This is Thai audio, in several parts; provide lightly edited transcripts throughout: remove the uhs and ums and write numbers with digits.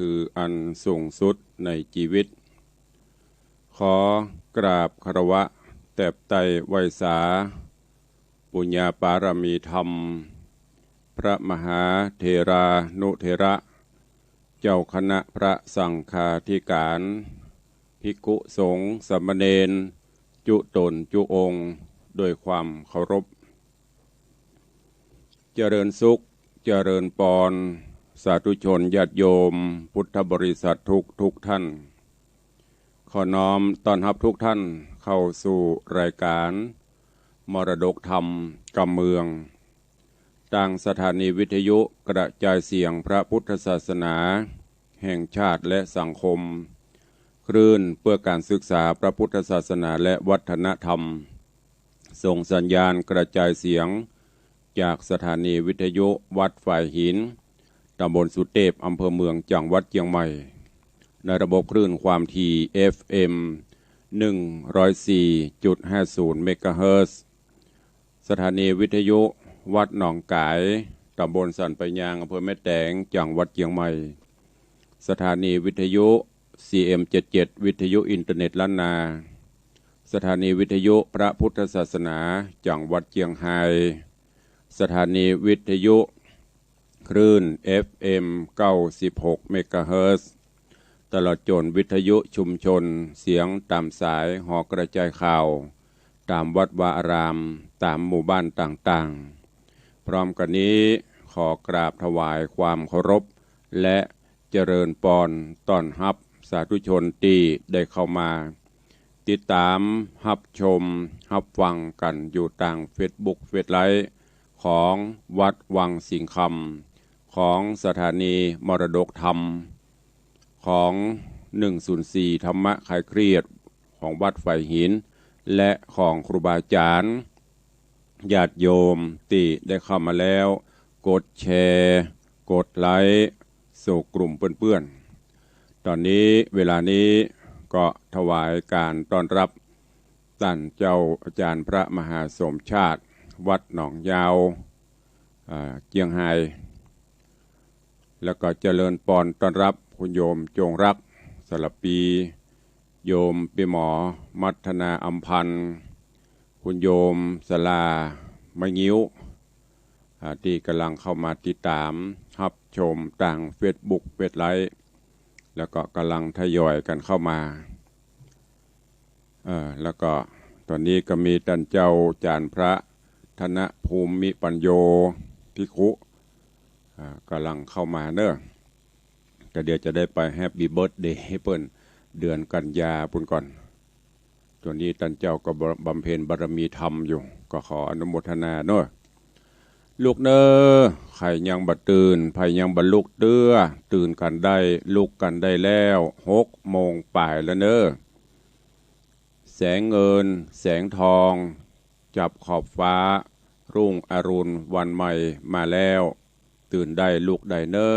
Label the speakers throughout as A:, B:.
A: คืออันสูงสุดในชีวิตขอกราบคารวะแตบไตไวสาปุญญาปารมีธรรมพระมหาเถรานุเถระเจ้าคณะพระสังฆาธิการภิกขุสงฆ์สามเณรจุตนจุองค์โดยความเคารพเจริญสุขเจริญปรสาธุชนญาติโยมพุทธบริษัททุกท่านขอน้อมต้อนรับทุกท่านเข้าสู่รายการมรดกธรรมกำเมืองทางสถานีวิทยุกระจายเสียงพระพุทธศาสนาแห่งชาติและสังคมคลื่นเพื่อการศึกษาพระพุทธศาสนาและวัฒนธรรมส่งสัญญาณกระจายเสียงจากสถานีวิทยุวัดฝ่ายหินตำบลสุเทพอำเภอเมืองจังหวัดเชียงใหม่ในระบบคลื่นความถี่ FM 104.50 เมกะเฮิรตซ์สถานีวิทยุวัดหนองกายตำบลสันปะยางอำเภอแม่แตงจังหวัดเชียงใหม่สถานีวิทยุ CM77 วิทยุอินเทอร์เน็ตล้านนาสถานีวิทยุพระพุทธศาสนาจังหวัดเชียงรายสถานีวิทยุคลื่น FM 96 เมกะเฮิรตซ์ตลอดจนวิทยุชุมชนเสียงตามสายหอกระจายข่าวตามวัดวาอารามตามหมู่บ้านต่างๆพร้อมกันนี้ขอกราบถวายความเคารพและเจริญปรต้อนรับสาธุชนที่ได้เข้ามาติดตามรับชมรับฟังกันอยู่ทาง Facebook เฟซไลฟ์ของวัดวังสิงห์คำของสถานีมรดกธรรมของ104ธรรมะคลายเครียดของวัดฝ่ายหินและของครูบาอาจารย์ญาติโยมที่ได้เข้ามาแล้วกดแชร์กดไลค์สู่กลุ่มเพื่อนๆตอนนี้เวลานี้ก็ถวายการต้อนรับท่านเจ้าอาจารย์พระมหาสมชาติวัดหนองยาวเจียงไฮ้แล้วก็เจริญปรต้อนรับคุณโยมจงรักสลับปีโยมปีหมอมัทนาอัมพันธ์คุณโยมสลามะงิ้วที่กำลังเข้ามาติดตามรับชมต่าง Facebook เฟซไลฟ์แล้วก็กำลังทยอยกันเข้ามาแล้วก็ตอนนี้ก็มีท่านเจ้าจารย์พระธนภูมิปัญโยภิกขุกำลังเข้ามาเนอะก็เดี๋ยวจะได้ไปแฮปปี้เบิร์ธเดย์ให้เปิ้นเดือนกันยาปุ่นก่อนตัวนี้ท่านเจ้าก็บำเพ็ญบารมีธรรมอยู่ก็ขออนุโมทนาเนอะลูกเนอใครยังบ่ตื่นใครยังบ่ลุกเตื้อตื่นกันได้ลุกกันได้แล้ว6 โมงป่ายแล้วเนอะแสงเงินแสงทองจับขอบฟ้ารุ่งอรุณวันใหม่มาแล้วตื่นได้ลุกได้เนอ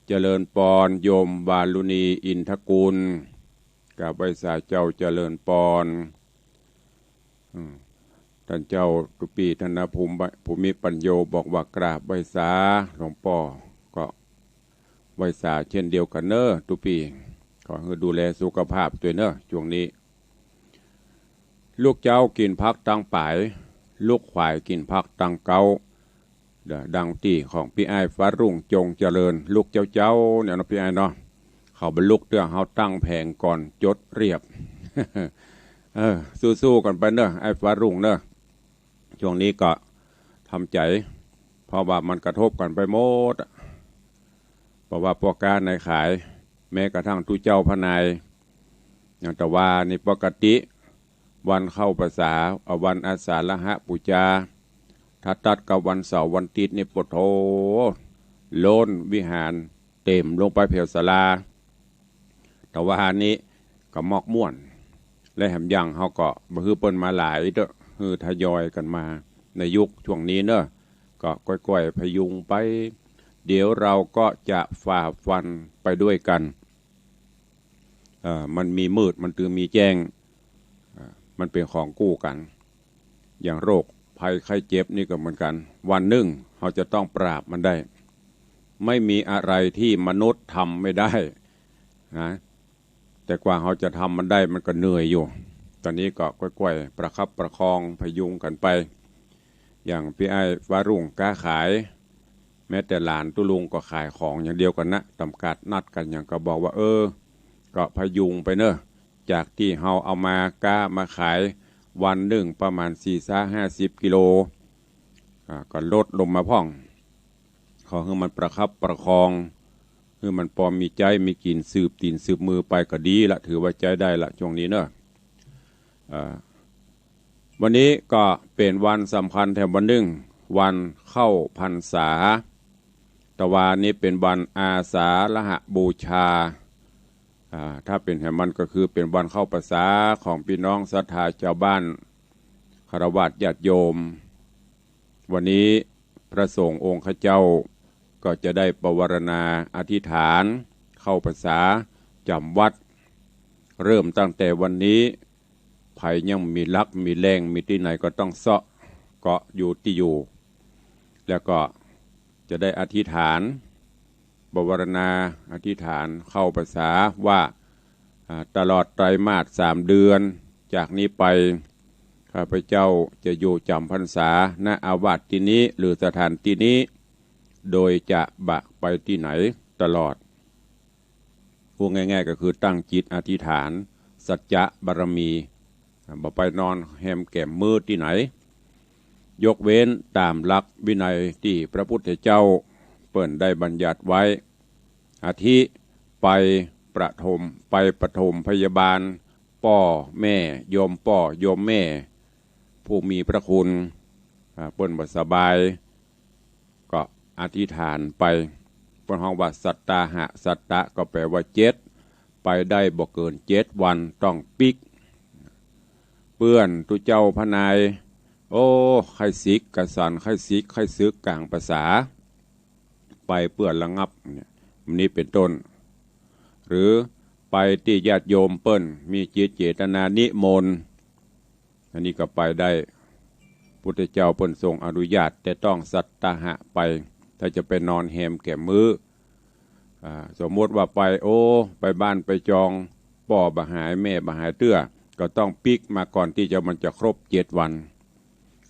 A: เจริญปรโยมบาลุณีอินทกุลกับไวสาเจ้าเจริญปรท่านเจ้าตุปีธนภูมิปัญโยบอกว่ากราบไวสาหลวงพ่อก็ไวสาเช่นเดียวกันเนอตุปีขอให้ดูแลสุขภาพด้วยเนอช่วงนี้ลูกเจ้ากินพักตั้งป่ายลูกขวายกินพักตั้งเกาดังตีของพี่ไอ้ฟ้ารุ่งจงเจริญลูกเจ้าเนี่ยนะพี่ไอ้เนาะเขาบรรลุเรื่องเขาตั้งแผงก่อนจดเรียบ สู้ๆกันไปเนอะไอ้ฟ้ารุ่งเนอะช่วงนี้ก็ทำใจเพราะว่ามันกระทบกันไปหมดเพราะว่าพวกการในขายแม้กระทั่งทุเจ้าพนายอย่างแต่ว่านี่ปกติวันเข้าภาษาวันอาสาฬหบูชาถ้าตัดกับวันเสาร์วันอาทิตย์นี่ปวดโถโล้นวิหารเต็มลงไปเพลศาลาแต่ว่านี้ก็มอกม่วนและแหมยังเขาก็บ่ฮือเปิ้นมาหลายเด้อฮือทยอยกันมาในยุคช่วงนี้เนอะก็ค่อยๆพยุงไปเดี๋ยวเราก็จะฝ่าฟันไปด้วยกันมันมีมืดมันตือมีแจ้งมันเป็นของกู้กันอย่างโรคภัยไข้เจ็บนี่ก็เหมือนกันวันหนึ่งเราจะต้องปราบมันได้ ไม่มีอะไรที่มนุษย์ทำไม่ได้นะแต่กว่าเขาจะทำมันได้มันก็เหนื่อยอยู่ตอนนี้ก็ค่อยๆประคับประคองพยุงกันไปอย่างพี่ไอ้ฟ้ารุ่งกล้าขายแม้แต่หลานตุลุงก็ขายของอย่างเดียวกันนะจำกัดนัดกันอย่างก็บอกว่าก็พยุงไปเนอะจากที่เฮาเอามาก้ามาขายวันหนึ่งประมาณ4-50 กิโลก็ลดลงมาพ่องขอให้มันประคับประคองคือมันพอมีใจมีกินสืบตีนสืบมือไปก็ดีละถือว่าใจได้ละช่วงนี้เนอะวันนี้ก็เป็นวันสำคัญแถมวันหนึ่งวันเข้าพรรษาตะวันนี้เป็นวันอาสาฬหบูชาถ้าเป็นแห่มันก็คือเป็นวันเข้าพรรษาของพี่น้องศรัทธาชาวบ้านคฤหัสถ์ญาติโยมวันนี้พระสงฆ์องค์ข้าเจ้าก็จะได้ปวารณาอธิษฐานเข้าพรรษาจำวัดเริ่มตั้งแต่วันนี้ภัยยังมีลักมีแรงมีที่ไหนก็ต้องเสาะเกาะอยู่ที่อยู่แล้วก็จะได้อธิษฐานปวารณาอธิษฐานเข้าพรรษาว่าตลอดไตรมาส3 เดือนจากนี้ไปข้าพเจ้าจะอยู่จำพรรษาณอาวาสที่นี้หรือสถานที่นี้โดยจะไปที่ไหนตลอดพูดง่ายๆก็คือตั้งจิตอธิษฐานสัจจะบารมีบ่ไปนอนแฮมแก้มมือที่ไหนยกเว้นตามหลักวินัยที่พระพุทธเจ้าเปิ่นได้บัญญัติไว้อาทิไปปฐมพยาบาลพ่อแม่โยมพ่อโยมแม่ผู้มีพระคุณเปิ่นบ่สบายก็อธิษฐานไปเปิ่นฮ้องว่าสัตตาหะสัตตะก็แปลว่า7ไปได้บ่เกิน7 วันต้องปิกเปื้อนตุเจ้าพนายไข้สิกกระสันไข้สิกไข้ซึกกลางภาษาไปเปื้อนระงับเนี่ยนี้เป็นต้นหรือไปที่ญาติโยมเปิ้นมีเจตนานิมนต์อันนี้ก็ไปได้พุทธเจ้าเปิ้นทรงอนุญาตแต่ต้องสัตตหะไปถ้าจะไปนอนแฮมแก่มือสมมติว่าไปบ้านไปจองพ่อบะหายแม่บะหายเตื้อก็ต้องปิกมาก่อนที่มันจะครบ7 วัน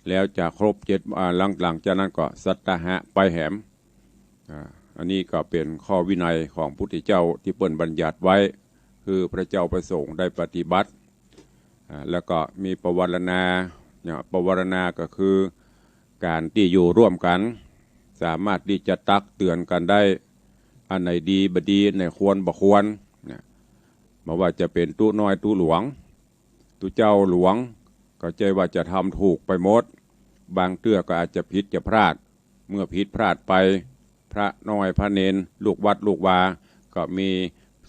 A: แล้วจะครบ7 หลังจากนั้นก็สัตตหะไปแหมอันนี้ก็เป็นข้อวินัยของพุทธเจ้าที่เปิ้นบัญญัติไว้คือพระเจ้าประสงค์ได้ปฏิบัติแล้วก็มีปวารณาเนี่ยปวารณาก็คือการที่อยู่ร่วมกันสามารถที่จะตักเตือนกันได้อันไหนดีบดีอันไหนควรบ่ควรเนี่ยไม่ว่าจะเป็นตู้น้อยตู้หลวงตู้เจ้าหลวงก็ใจว่าจะทำถูกไปหมดบางเตื้อก็อาจจะผิดจะพลาดเมื่อผิดพลาดไปพระน้อยพระเนนลูกวัดลูกวาก็มี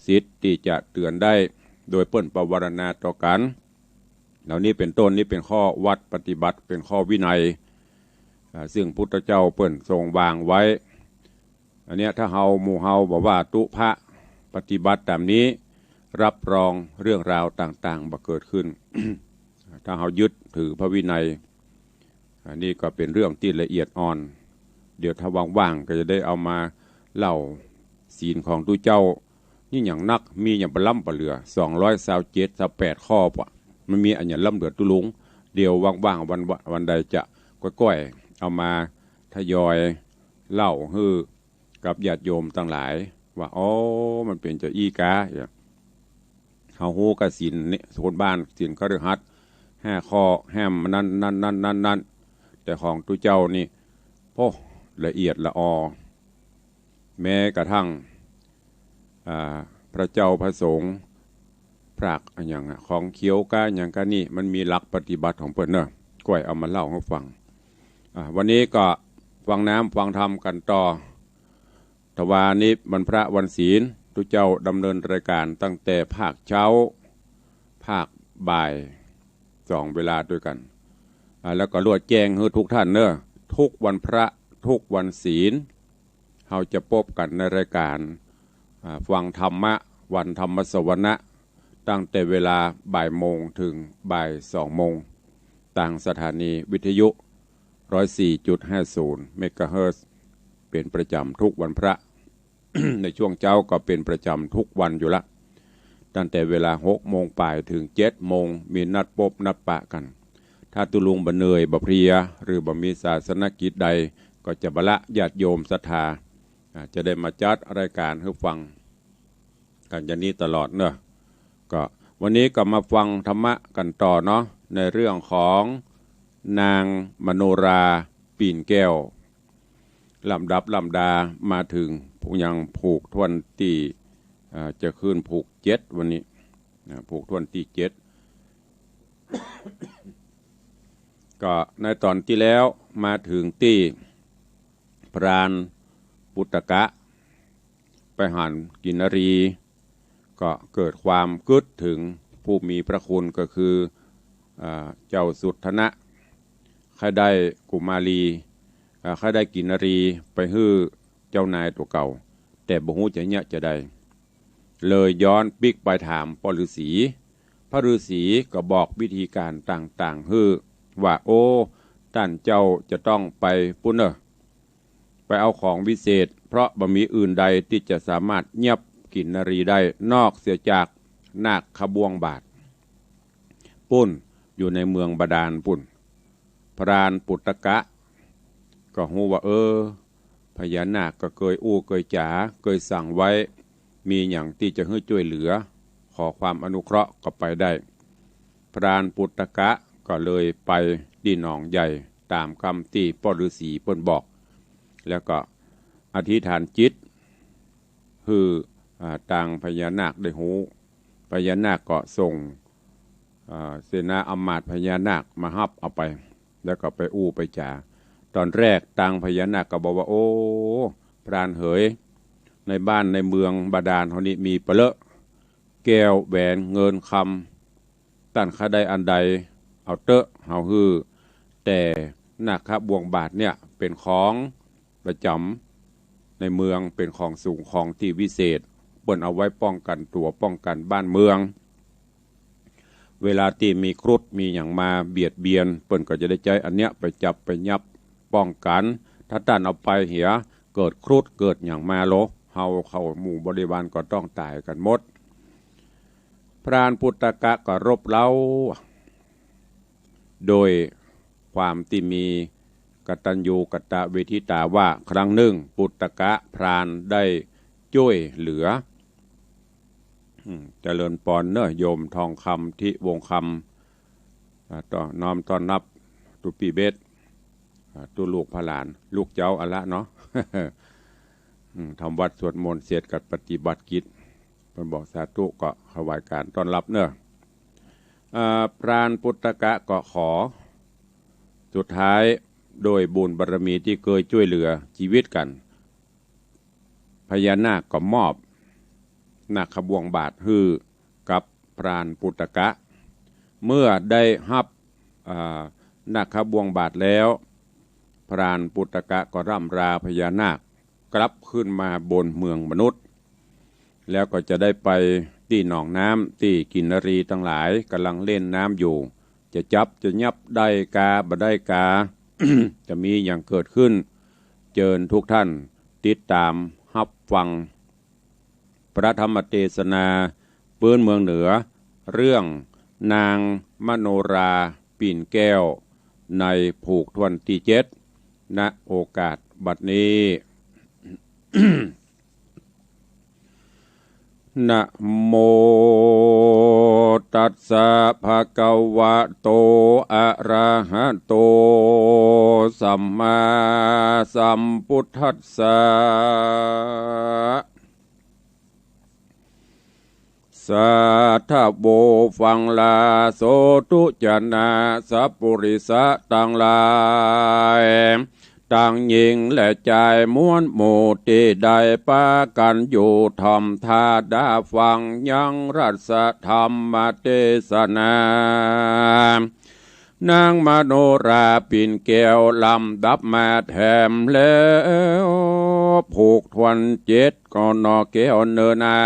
A: สิทธิ์ที่จะเตือนได้โดยเปิ้นปวารณาต่อกันเหล่านี้เป็นต้นนี้เป็นข้อวัดปฏิบัติเป็นข้อวินัยซึ่งพุทธเจ้าเปิ้นทรงวางไว้อันนี้ถ้าหมู่เฮาบอกว่าตุพระปฏิบัติตามนี้รับรองเรื่องราวต่างๆบ่เกิดขึ้น ถ้าเฮายึดถือพระวินัยอันนี้ก็เป็นเรื่องที่ละเอียดอ่อนเดี๋ยวถ้าว่างๆก็จะได้เอามาเล่าศีลของตุเจ้านี่อย่างนักมีอย่างปล้ำปเหลือ227-28 ข้อปะมันมีอันอย่างล่ำเหลือตุลุงเดี๋ยวว่างๆวันใดจะก้อยๆเอามาทยอยเล่าให้กับญาติโยมทั้งหลายว่ามันเป็นเจ้าอีกาเฮาฮู้กับศีลนี่คนบ้านศีลคฤหัสถ์5 ข้อแฮมนั่นแต่ของตุเจ้านี่ละเอียดละออแม้กระทั่งพระเจ้าพระสงฆ์พระอย่างของเขียวก้าอย่างก้านี่มันมีหลักปฏิบัติของเพิ่นเนอะก้อยเอามาเล่าให้ฟังวันนี้ก็ฟังน้ำฟังธรรมกันต่อทวานี้วันพระวันศีลทุกเจ้าดำเนินรายการตั้งแต่ภาคเช้าภาคบ่าย2 เวลาด้วยกันแล้วก็รวดแจ้งให้ทุกท่านเนอะทุกวันพระทุกวันศีลเราจะพบกันในรายการฟังธรรมะวันธรรมสวนะตั้งแต่เวลาบ่ายโมงถึงบ่าย2 โมงต่างสถานีวิทยุ 104.50 เมกะเฮิรตซ์เป็นประจำทุกวันพระ ในช่วงเช้าก็เป็นประจำทุกวันอยู่ละตั้งแต่เวลา6 โมงป่ายถึง7 โมงมีนัดพบนัดปะกันถ้าตุลุงบะเนยบะเพลียหรือบะมีศาสนกิจใดก็จะบละญาติโยมศรัทธาจะได้มาจัดรายการให้ฟังกันอย่างนี้ตลอดเนอะก็วันนี้ก็มาฟังธรรมะกันต่อเนาะในเรื่องของนางมโนราปีนแก้วลำดับลำดามาถึงยังผูกทวนตีจะขึ้นผูก7วันนี้ผูกทวนตี7ก็ในตอนที่แล้วมาถึงที่พรานปุตตกะไปหันกินรีก็เกิดความกึศถึงผู้มีพระคุณก็คือเจ้าสุทธนะใครได้กุมารีใครได้กินรีไปฮื้อเจ้านายตัวเก่าแต่บ่ฮู้จะเนี่ยจะได้เลยย้อนปิกไปถามพ่อฤาษีพระฤาษีก็บอกวิธีการต่างๆฮื้อว่าโอ้ท่านเจ้าจะต้องไปปุ้นเนอไปเอาของวิเศษเพราะบ่มีอื่นใดที่จะสามารถเงียบกินนรีได้นอกเสียจากนาคขบวงบาทปุ้นอยู่ในเมืองบาดาลปุ้นพรานปุตตกะก็ฮู้ว่าพญานาคก็เคยอู้เคยจ๋าเคยสั่งไว้มีอย่างที่จะให้ช่วยเหลือขอความอนุเคราะห์ก็ไปได้พรานปุตตกะก็เลยไปที่หนองใหญ่ตามคำที่พ่อฤาษีเพิ่นบอกแล้วก็อธิษฐานจิตคือต่างพญานาคได้หูพญานาคก็ส่งเสนาอำมาตย์พญานาคมาฮับเอาไปแล้วก็ไปอู้ไปจ๋าตอนแรกต่างพญานาคก็บอกว่าโอ้พรานเหยในบ้านในเมืองบาดาลเฮานี้มีเปลอะแก้วแหวนเงินคำตั้นค่าใดอันใดเอาเตอะเฮาฮือแต่นาคบวงบาทเนี่ยเป็นของประจำในเมืองเป็นของสูงของที่วิเศษเปิ้นเอาไว้ป้องกันตัวป้องกันบ้านเมืองเวลาที่มีครุฑมีอย่างมาเบียดเบียนเปิ้นก็จะได้ใจอันเนี้ยไปจับไปยับป้องกันถ้าท่านเอาไปเหียเกิดครุฑเกิดอย่างมาโลเฮาเข้าหมู่บริวารก็ต้องตายกันหมดพรานปุตตกะก็รบเร้าโดยความที่มีกตัญญูกตเวทิตาว่าครั้งหนึ่งปุตตกะพรานได้ช่วยเหลือเจริญปอนเนอะโยมทองคำที่วงคำต่อน้อมต้อนรับตุปีเบสตุลูกพระหลานลูกเจ้าอะละเนาะ ทำวัดสวดมนต์เสร็จกับปฏิบัติกิจมันบอกสาธุก็ถวายการต้อนรับเนอะพรานปุตตกะก็ขอสุดท้ายโดยบุญบารมีที่เคยช่วยเหลือชีวิตกันพญานาคก็มอบนาคบวงบาทฮือกับพรานปุตตกะเมื่อได้รับนาคบวงบาทแล้วพรานปุตตกะก็ร่ำราพญานาคกลับขึ้นมาบนเมืองมนุษย์แล้วก็จะได้ไปที่หนองน้ำที่กินรีทั้งหลายกำลังเล่นน้ำอยู่จะจับจะยับได้กาบ่ได้กา จะมีอย่างเกิดขึ้นเชิญทุกท่านติดตามรับฟังพระธรรมเทศนาปื้นเมืองเหนือเรื่องนางมโนราปีนแก้วในผูกทวนที่7ณโอกาสบัดนี้ นะโมตัสสะภะคะวะโตอะระหะโตสัมมาสัมพุทธัสสะสัทธโบฟังลาโสตุจนะสัพปุริสะตังลายต่างหญิงและใจม้วนหมู่ที่ได้ปากันอยู่ทำท่าดาฟังยังรัสธรรมเทศนานางมโนราปิ่นแก้วลำดับมาแถมแล้วผูกทวน7ก็นอแก้วเนินา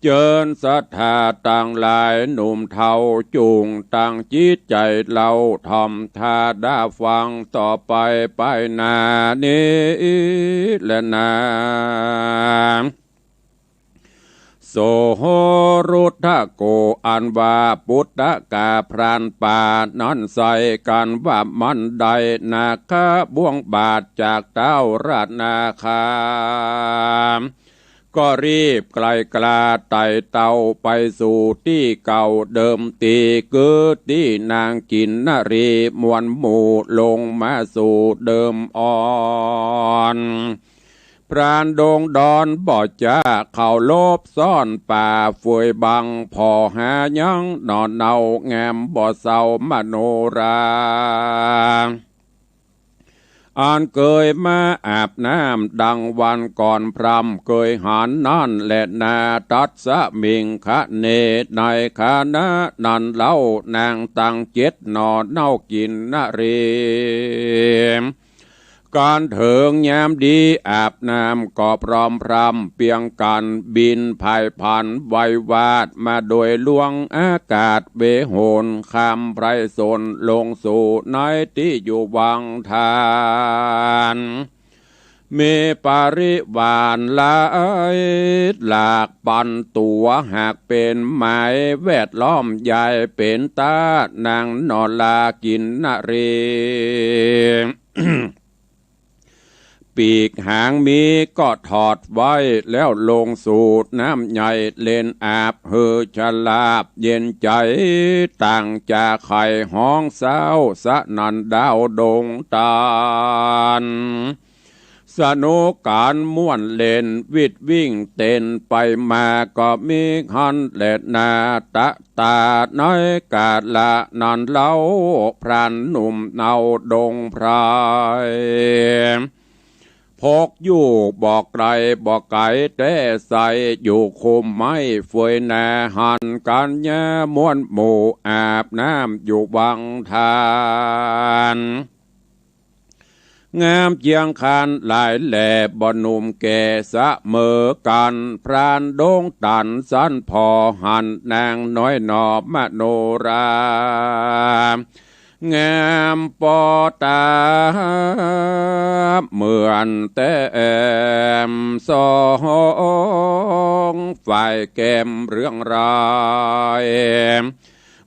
A: เจิญศรัทธาต่างหลายหนุ่มเทาจูงต่างจิตใจเราทอมทาได้ฟังต่อไปนานี้และนาโสโหรุทธโกอันว่าพุทธกาพรานป่านั้นใส่กันว่ามันใดนาคาบ่วงบาทจากเต้าราชนาคาก็รีบไกลกลาไต่เต่าไปสู่ที่เก่าเดิมตีเกิดที่นางกินนรีมวลหมู่ลงมาสู่เดิมอ่อนพรานดงดอนบ่จ้าเข้าลบซ่อนป่าฝวยบังพอหายังนอนเนาแงมบ่เศร้ามโนราอ่านเคยมาอาบน้ำดังวันก่อนพรำเคยหันนั่นและนาตัดสะมิงคะเนในคณะนันเล่านางตังเจ็ดนอนเน่ากินนรีการเถิงยามดีอาบน้ำก็พร้อมพรำเปียงกันบินภายพันไววาดมาโดยลวงอากาศเบโหนคำไพรสนลงสู่ในที่อยู่วังทานเมปาริวานลายหลากปันตัวหากเป็นหมายแวดล้อมใหญ่เป็นตานางนอนลากินนรี ปีกหางมีก็ถอดไว้แล้วลงสูดน้ำใหญ่เล่นอาบเฮอฉลาบเย็นใจต่างจากไข่ห้องเศร้าสะนันดาวดงตาลสนุกการม่วนเล่นวิดวิ่งเต้นไปมาก็มีหันเล็ดนาตะตาน้อยกาดละนันเล่าพรานหนุ่มเนาดงพรายพกอยู่บอกไกลบอกไก่แต่ใส่อยู่คุมไม่ฝวยแน่หันกันแย่ม้วนหมู่อาบน้ำอยู่วังทานงามเจียงคานหลายแหล่บ่หนุ่มแก่สะเมอกันพรานดงตันสันพอหันนางน้อยหนอบมโนรางามปอตาเหมือนแต่มสองฝ่ายแก้มเรื่องราย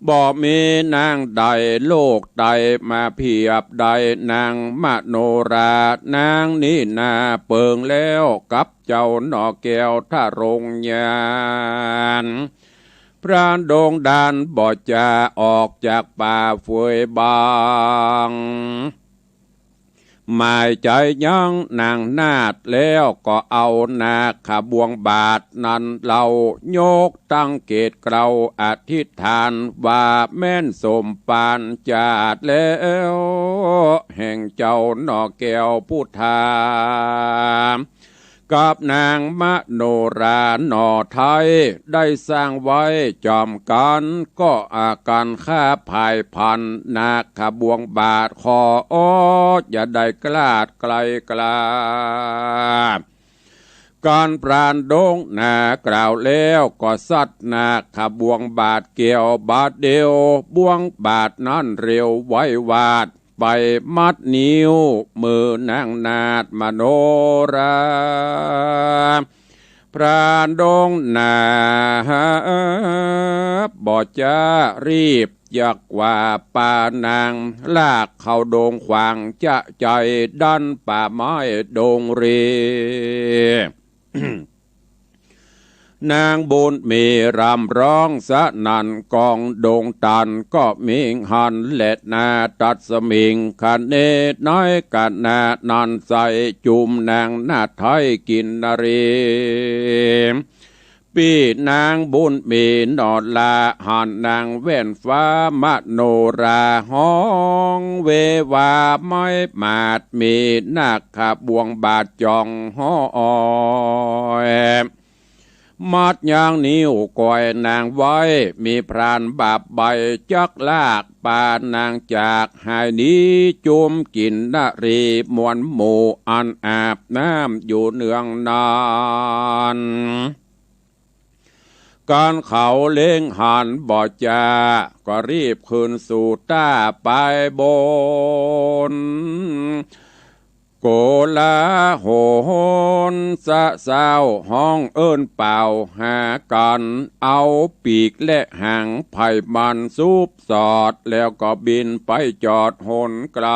A: บ่มีนางใดโลกใดมาเพียบใดนางมโนรานางนี่นาเปิงแล้วกับเจ้าหนอแก้วท่ารงยานพระดงดานบ่จะออกจากป่าฝวยบางหมายใจยังนางนาดแล้วก็เอานาขบวงบาทนั้นเราโยกตั้งเกตเกลาอธิษฐานว่าแม่นสมปานจาดแล้วแห่งเจ้าหนอแก้วพุทธากับนางมโนราหนอไทยได้สร้างไว้จอมกันก็อาการฆ่าภายพันนาขบวงบาทคออย่าได้กลาดไกลกลาการปราณดงนากล่าวแล้วก็สัตนาขบวงบาทเกี่ยวบาทเดียวบวงบาทนั้นเร็วไว้วาดไปมัดนิ้วมือนางนาดมโนราพรานดงนาบ่จะรีบอยากว่าป่านางลากเข้าดงขวางจะใจดันป่าไม้ดงเร นางบุญมีรำร้องสะนันกองดงตันก็มิงหันเล็ดนาตัดสมิงคันเนน้อยกันนานันใส่จุมนางนาไทยกินนรีปีนางบุญมีนอดลาหันนางเว้นฟ้ามโนราห้องเววาไม่มาดมีนาคขบวงบาทจองห้อยมัดยางนิ้วก่อยนางไว้มีพรานบาปใบจักลากปานางจากหายนี้จุมกินนรีมวลหมู่อันอาบน้ำอยู่เนืองนาน การเขาเล้งหันบ่จาก็รีบคืนสู่ต้าไปบนโกลาโหนสะเศร้าห้องเอิ้นเป่าหากันเอาปีกและหางไผ่มันซุบสอดแล้วก็บินไปจอดหนไกล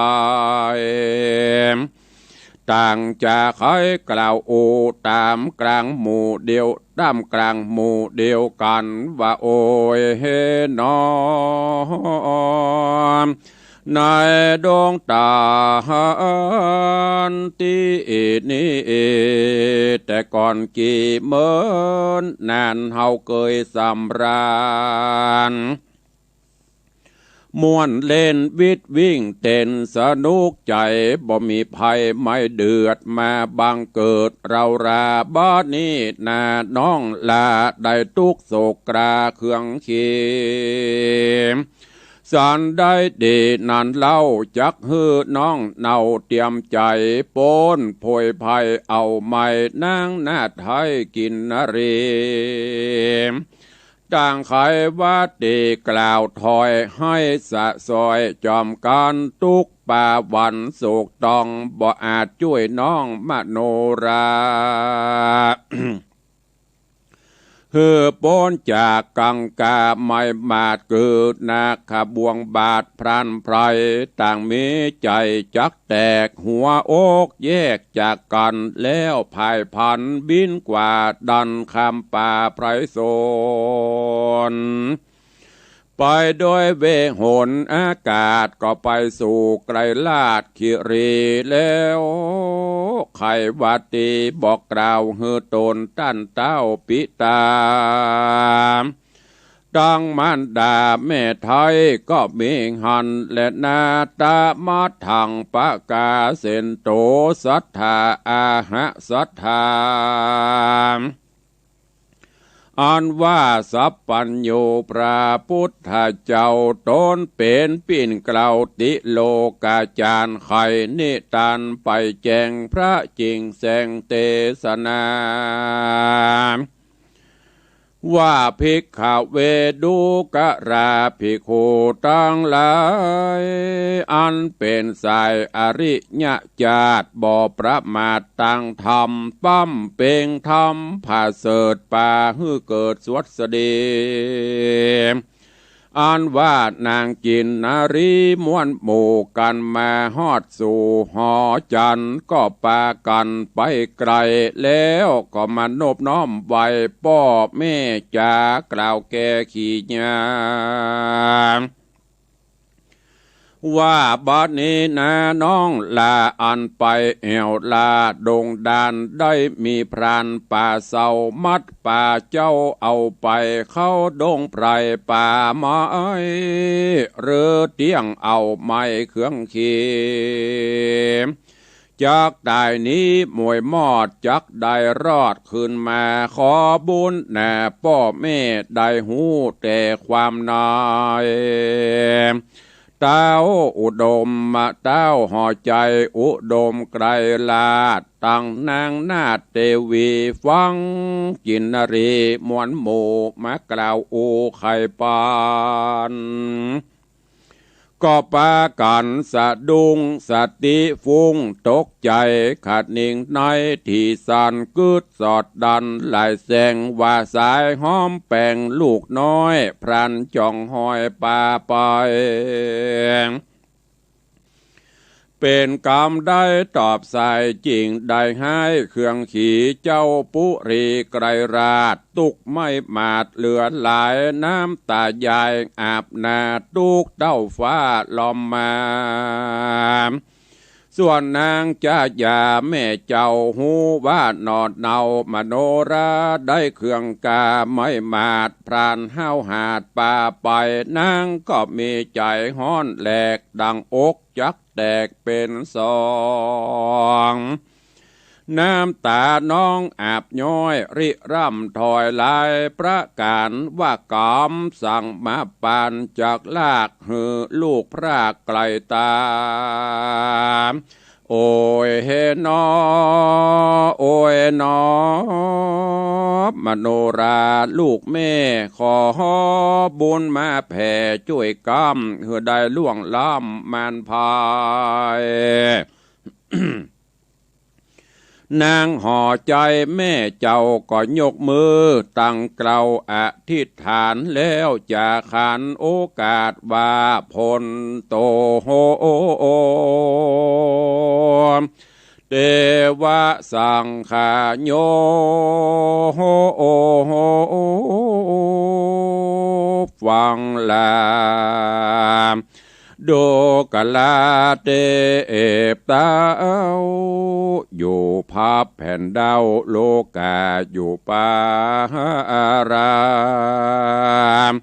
A: ต่างจากใครกล่าวโอตามกลางหมู่เดียวตามกลางหมู่เดียวกันว่าโอยเฮนอในดวงตาที่นี้แต่ก่อนกี่เมินนานเฮาเคยสำราญม่วนเล่นวิดวิ่งเต้นสนุกใจบ่มีภัยไม่เดือดมาบังเกิดเราราบ้านนี้นาน้องลาได้ทุกโศกกราเครื่องเขีมสารได้ดีนันเล่าจักฮือน้องเนาเตรียมใจโปนโพยภัยเอาไม่นางนาไทยกินนรีต่างใครว่าดีกล่าวถอยให้สะซอยจอมการทุกป่าวันโศกต้องบ่อาจช่วยน้องมโนรา เฮือป้นจากกังกาไม่มาดเกิดนาขบวงบาทพรันไพรต่างมีใจจักแตกหัวอกแยกจากกันแล้วภายพันบินกว่าดันคำป่าไพรโซนไปโดยเวหนอากาศก็ไปสู่ไกลลาดคิรีแล้วไขวัดตีบอกกล่าวเฮือตนตั้นเต้าปิตาดังมันดาแม่ไทยก็มีหันและนาตามาทังปะกาเสนโตสัทธาอาหะสัทธาอันว่าสัพพัญโยพระพุทธเจ้าตนเป็นปิ่นกล่าวติโลกาจารย์ไขนิตันไปแจงพระจริงแสงเทศนาว่าภิกขเวดุกะราภิกขุตั้งหลายอันเป็นสายอริยญาติบ่ประมาทตั้งธรรมปั้มเป่งธรรมผ่าเสดป่าฮือเกิดสวัสดีอันว่านางจินนารีม้วนหมู่กันมาฮอดสู่หอจันก็ปากันไปไกลแล้วก็มานบน้อมไว้ป้อแม่จากล่าวแก่ขี้ยาว่าบัดนี้นาน้องลาอันไปแอวลาดงดานได้มีพรานป่าเศร้ามัดป่าเจ้าเอาไปเข้าดงไพรป่าไม้เรือเตียงเอาไม้เครื่องเขียจากได้นี้มวยมอดจักได้รอดขึ้นมาขอบุญแน่พ่อแม่ได้หูแต่ความนายเต้าอุดมมาเต้าห่อใจอุดมไกรลาดตั้งนางนาฏเทวีฟังจินนรีมวนหมู่มากล่าวอูไข่ปานก็ปากันสะดุงสติฟุ้งตกใจขาดนิ่งในที่สันกึดสอดดันหลายแสงว่าสายหอมแป้งลูกน้อยพรันจ่องหอยป่าไปเป็นกรรมได้ตอบสายจริงได้ให้เครื่องขี่เจ้าปุรีไกรราชตุกไม่มาดเหลือหลายน้ำตายายอาบนาตุกเต้าฟ้าลอมมาส่วนนางจ้ายาแม่เจ้าหูว่านอดเนามโนราได้เครื่องกาไม่มาดพรานห้าวหาดป่าไปนางก็มีใจฮ้อนแหลกดังอกจักแตกเป็นสองน้ำตาน้องอาบย้อยริร่ำถอยลายประการว่ากามสั่งมาปานจากลากหือลูกพระไกลตา โอ้ยเฮนอโอ้ยนอมโนราลูกแม่ขอบุญมาแผ่ช่วยกำเหือได้ล่วงล้ำมันพาย นางห่อใจแม่เจ้าก็ยกมือตั้งเกลาอธิษฐานแล้วจะขันโอกาสว่าพลโตโหเทวะสังขโยฟังลาโดกลาเตเอปตาอยู่พับแผ่นดาวโลกาอยู่ป่าราม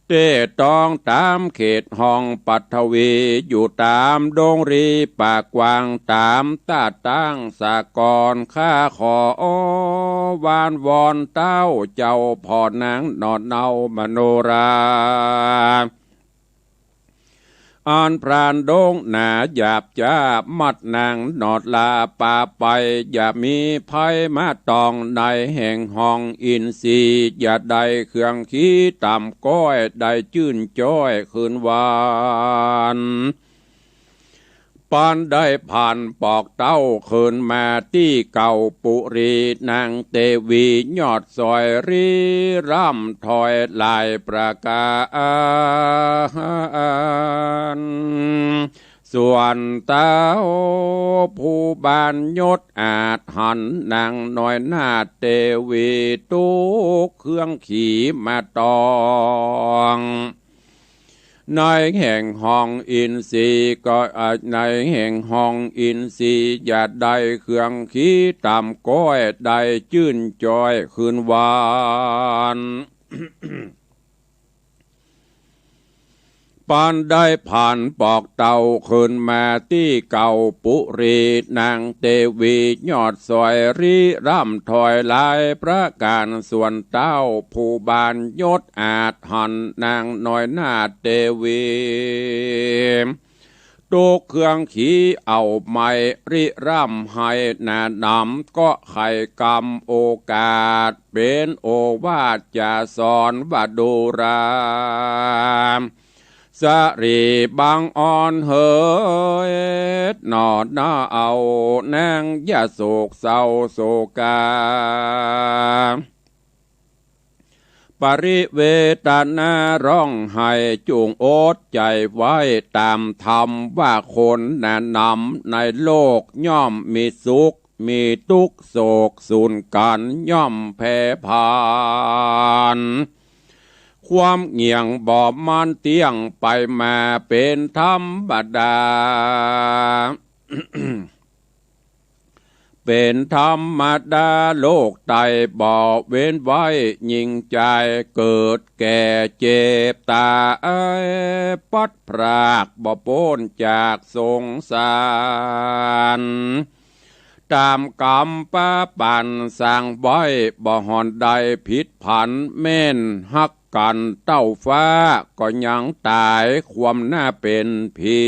A: เตต้องตามเขตห้องปัทวีอยู่ตามดงรีปากกวางตามตาตั้งสากรข้าขอวานวอนเต้าเจ้าพ่อนางนอนเนามโนราอ่อนพรานดงหนาหยาบจ้ามัดนางนอดลาป่าไปอย่ามีภัยมาตองในแห่งห้องอินทรีอย่าได้เครื่องขี้ต่ำก้อยได้จื่นจ้อยคืนวานปานได้ผ่านปอกเต้าคืนมาที่เก่าปุรีนางเตวียอดซอยรีร่ำถอยลายประกาศส่วนเต้าผู้บานยศอาจหันนางน้อยหน้าเตวีตุกเครื่องขี่มาตองในแห่งห้องอินทรีก็ในแห่งห้องอินทรีอย่าได้เครื่องขี้ต่ำก้อยได้จื่นจอยคืนวานปานได้ผ่านปอกเต่าคืนมาที่เก่าปุรีนางเตวียอดซอยรีร่ำถอยลายประการส่วนเต้าผู้บานยศอาจหันนางน้อยหน้าเตวีตุกเครื่องขี่เอาไม้ริร่ำให้นานำก็ไข่กำโอกาสเป็นโอวาทจะสอนว่าดูรามสรีบางอ่อนเฮยนอดน้าเอานางอย่าโศกเศร้าโศกาปริเวตนาร้องไห้จูงโอดใจไว้ตามธรรมว่าคนแนะนำในโลกย่อมมีสุขมีทุกข์โศกสูญกันย่อมแพ้ผ่านความเงี่ยงบอบมันเตี้ยงไปมาเป็นธรรมดา เป็นธรรมดาโลกไตบ่เว้นไว้ยิ่งใจเกิดแก่เจ็บตายปัดพรากบ่พ้นจากสงสารตามกรรมป้าปันสร้างไว้บ่หอนใดผิดผันแม่นฮักกันเต้าฟ้าก็ยังตายความหน้าเป็นผี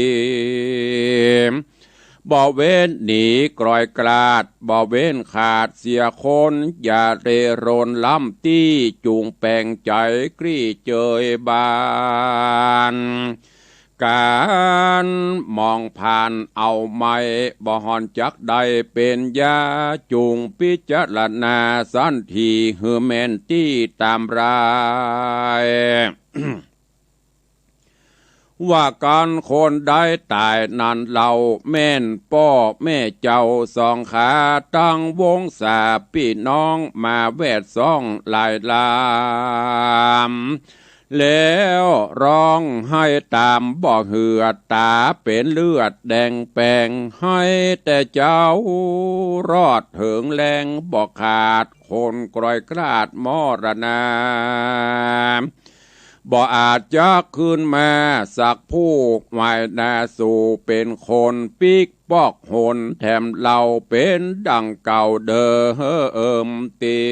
A: บ่เว้นหนีกรอยกลาดบ่เว้นขาดเสียคนอย่าเรโรนล้ำตี้จูงแปลงใจกรี้เจยบานการมองผ่านเอาไม่บ่หอนจักใดเป็นยาจูงพิจารณาสันทีเฮือแมนตี้ตามราย ว่าการคนได้ตายนั้นเราแม่นพ่อแม่เจ้าสองขาตั้งวงสาพี่น้องมาแวดซ่องลายลามแล้วร้องให้ตามบ่เหือตาเป็นเลือดแดงแปงให้แต่เจ้ารอดถึงแรงบ่ขาดคนกรอยกราดมรณาบ่อาจจะขึ้นมาสักผู้หมายนาสู่เป็นคนปีกปอกหนแถมเราเป็นดังเก่าเดิมตี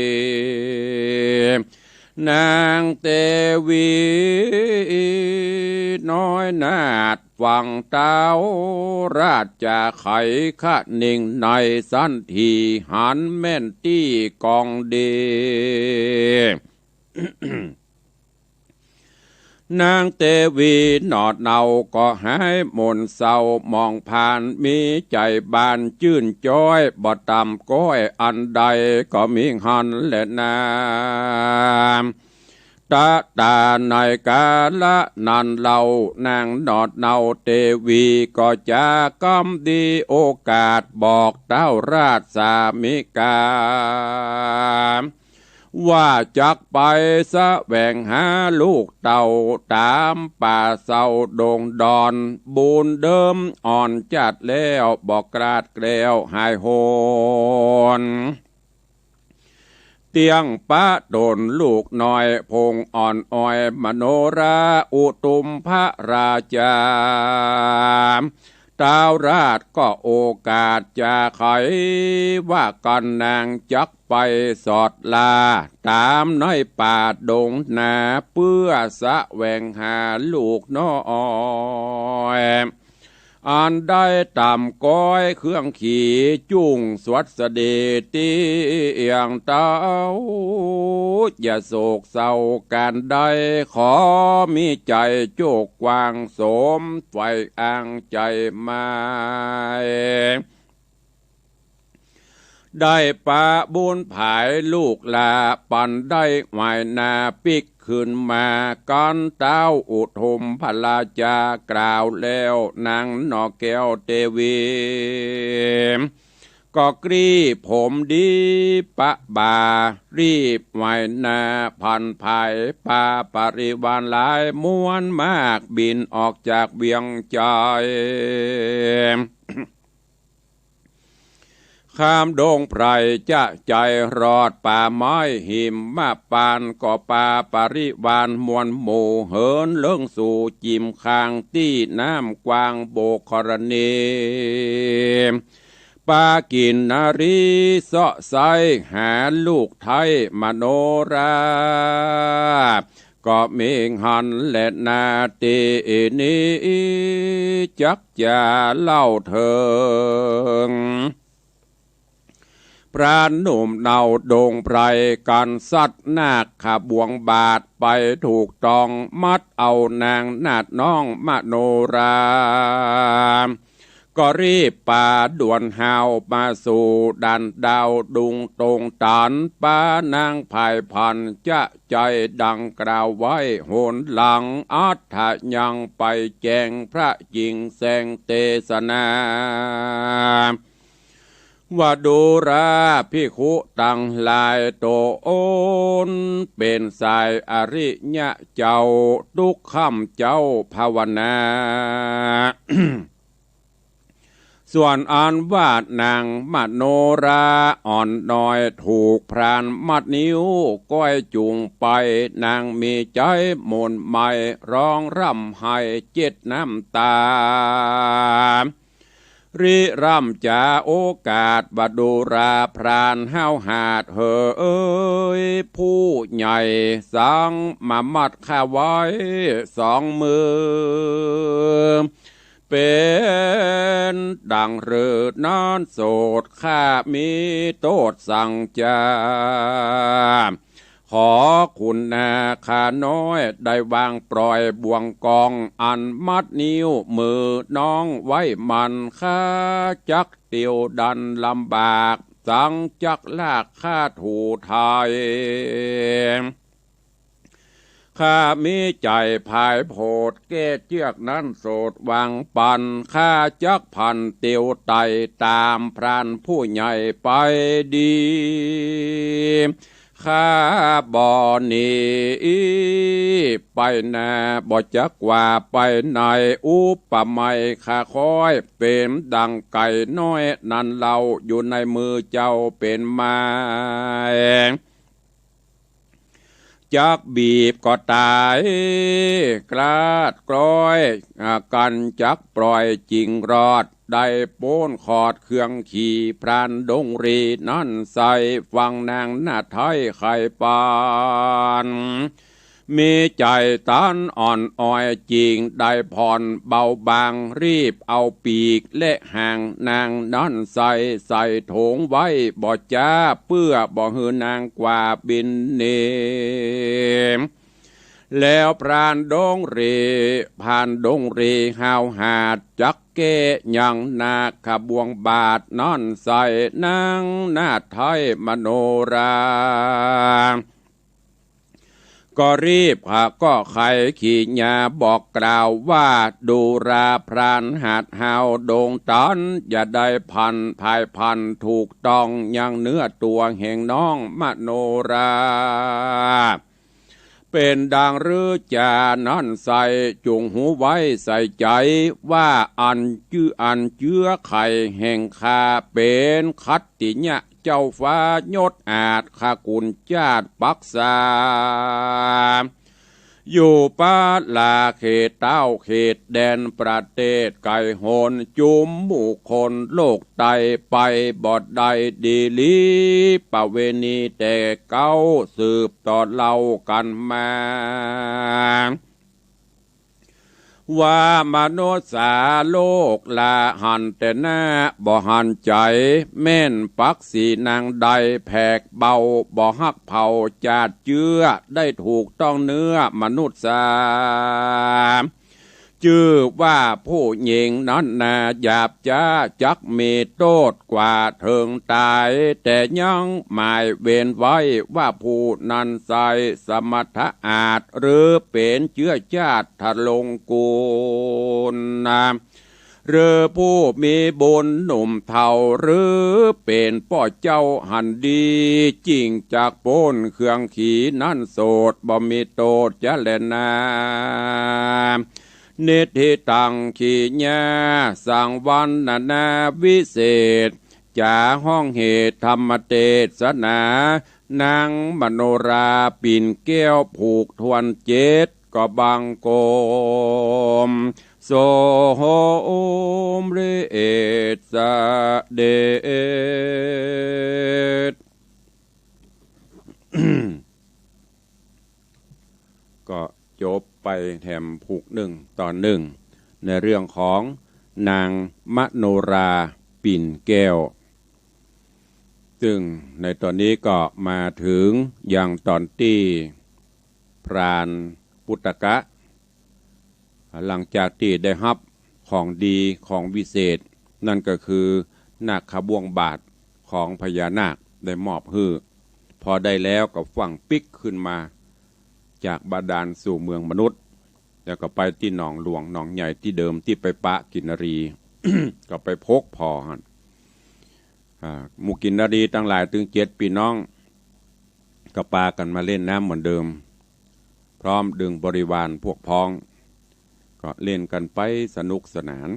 A: นางเตวีน้อยนาดฝ ฟังเต้าราชจะไขขะหนิ่งในสันทีหันแม่นตี้กองเด นางเตวีหนอดเนาก็หายมนเศร้ามองผ่านมีใจบานชื่นจ้อยบ่ต่ำก้อยอันใดก็มีหันและนามตาตาในกาละนันเล่านางหนอดเนาเตวีก็จะกำดีโอกาสบอกเต้าราชสามิกาว่าจักไปแสวงหาลูกเต่าตามป่าเศร้าโด่งดอนบูนเดิมอ่อนจัดแล้วบอกกราดแกล้วหายโหนเตียงป้าโดนลูกน้อยพงอ่อนอ้อยมโนราอุตุมพระราชาท้าวราชก็โอกาสจะไขว่ากันนางจักไปสอดลาตามน้อยป่าดงนาเพื่อแสวงหาลูกน้อยอันได้ต่ำก้อยเครื่องขี่จุ่งสวัสดีตีเอียงเต้าอย่าโศกเศร้าการใดขอมีใจโจกกว้างสมไฟอ้างใจมาได้ปะบุญผายลูกลาปันได้หมายนาปิกขึ้นมากันเต้าอุทมพลาจากล่าวแล้วนางนอแก้วเตวีก็กรีผมดีปะบารีบหมายนาพันภายปาปริวารหลายม้วนมากบินออกจากเวียงใจข้ามดงไพรจะใจรอดป่าไม้หิมมาปานก็ป่าปริวานมวลหมู่เหินเลื่องสู่จิมคางตี้น้ำกวางโบกครณีปากินนารีเสาะไซหาลูกไทยมโนราก็มีหันและนาตีนี้จักจะเล่าเถิงพระหนุ่มเนาดงไพรกันสัตว์นาคขาบวงบาทไปถูกตองมัดเอานางนาดน้องมโนราก็รีบป่าด่วนหาวมาสู่ดันดาวดุงตรงตันป้านางภายพันจะใจดังกล่าวไว้โหนหลังอัฏฐยังไปแจงพระหญิงแสงเตสนาว่าดูราพิคุตั้งลายโตโอนเป็นสายอริยะเจ้าทุกคำเจ้าภาวนา ส่วนอันวาดนางมโนราอ่อนน้อยถูกพรานมัดนิ้วก้อยจุงไปนางมีใจมนไม่ร้องร่ำไห้เจ็ดน้ำตาริร่ำจะโอกาสบดูราพรานห้าวหาดเฮ้ยผู้ใหญ่สังมามัดข้าไว้สองมือเป็นดังเรือน้อนโสดข้ามีโทษสั่งจาขอคุณนาข้าน้อยได้วางปล่อยบ่วงกองอันมัดนิ้วมือน้องไว้มันข้าจักเตียวดันลำบากสังจักลากข้าถูไทยข้ามีใจภายโพดเกเจือกนั้นโสดวางปันข้าจักพันเตียวไตตามพรานผู้ใหญ่ไปดีข้าบ่อนี้ไปนาบ่จักว่าไปในอุปไมยข้าคอยเป็นดังไก่น้อยนั่นเราอยู่ในมือเจ้าเป็นไม้จักบีบก็ตายกราดกร้อยกันจักปล่อยจริงรอดได้โป้นขอดเครื่องขี่พรานดงรีนั่นใส่ฟังนางหน้าไทยไข่ปาน มีใจตันอ่อนอ้อยจริงได้ผ่อนเบาบางรีบเอาปีกและห่างนางนั้นใส่โถงไว้บ่จ้าเพื่อบ่หือนางกว่าบินเนมแล้วพรานดงเรผ่านดงเรหาวหาดจักเกยังนาขบวงบาทนอนใส่นางนาไทยมโนราก็รีบก็ไขขี่ญาบอกกล่าวว่าดูราพรานหาดหาวโด่งตันอย่าได้ภายพันถูกต้องยังเนื้อตัวแห่งน้องมโนราเป็นดังหรือจานั้นใส่จุงหูไว้ใส่ใจว่าอันเจื้อไข่แห่งคาเป็นคัตติญะเจ้าฟ้ายศอาจขากุลจาดปักษาอยู่ป่าลาเขตเต้าเขตแดนประเทศไก่โหนจุมหมู่คนโลกไตไปบอดใดดีลีปเวณีแต่เก้าสืบต่อเล่ากันมาว่ามนุษย์สาโลกละหันแต่หน้าบ่หันใจแม่นปักสีนางใดแผกเบาบ่ฮักเผาจาดเจื้อได้ถูกต้องเนื้อมนุษย์สาจื้อว่าผู้หญิงนั้นนาหยาบจ้าจักมีโทษกว่าเถิงตายแต่ยังหมายเว้นไว้ว่าผู้นั้นใส่สมถะอาจหรือเป็นเชื้อชาติทะลงกูลนาหรือผู้มีบุญหนุ่มเท่าหรือเป็นพ่อเจ้าหันดีจริงจากโปนเครื่องขี่นั่นโสดบ่มีโตดจะแลนานิธิตังขีญาสังวันนาวิเศษจาห้องเหตุธรรมเทศนานางมโนราปิ่นแก้วผูกทวนเจ็ดก็บังโกมโสมเรศเดช ก็จบไปแถมผูก1 ตอน 1ในเรื่องของนางมโนราปิ่นแก้วซึ่งในตอนนี้ก็มาถึงอย่างตอนที่พรานปุตตกะหลังจากที่ได้รับของดีของวิเศษนั่นก็คือนาคบวงบาทของพญานาคได้มอบให้พอได้แล้วก็ฝังปิกขึ้นมาจากบาดาลสู่เมืองมนุษย์แล้วก็ไปที่หนองหลวงหนองใหญ่ที่เดิมที่ไปปะกินรี ก็ไปพกพอหันหมู่กินรีตั้งหลายถึง7 ปีน้องก็ปากันมาเล่นน้ำเหมือนเดิมพร้อมดึงบริวารพวกพ้องก็เล่นกันไปสนุกสนาน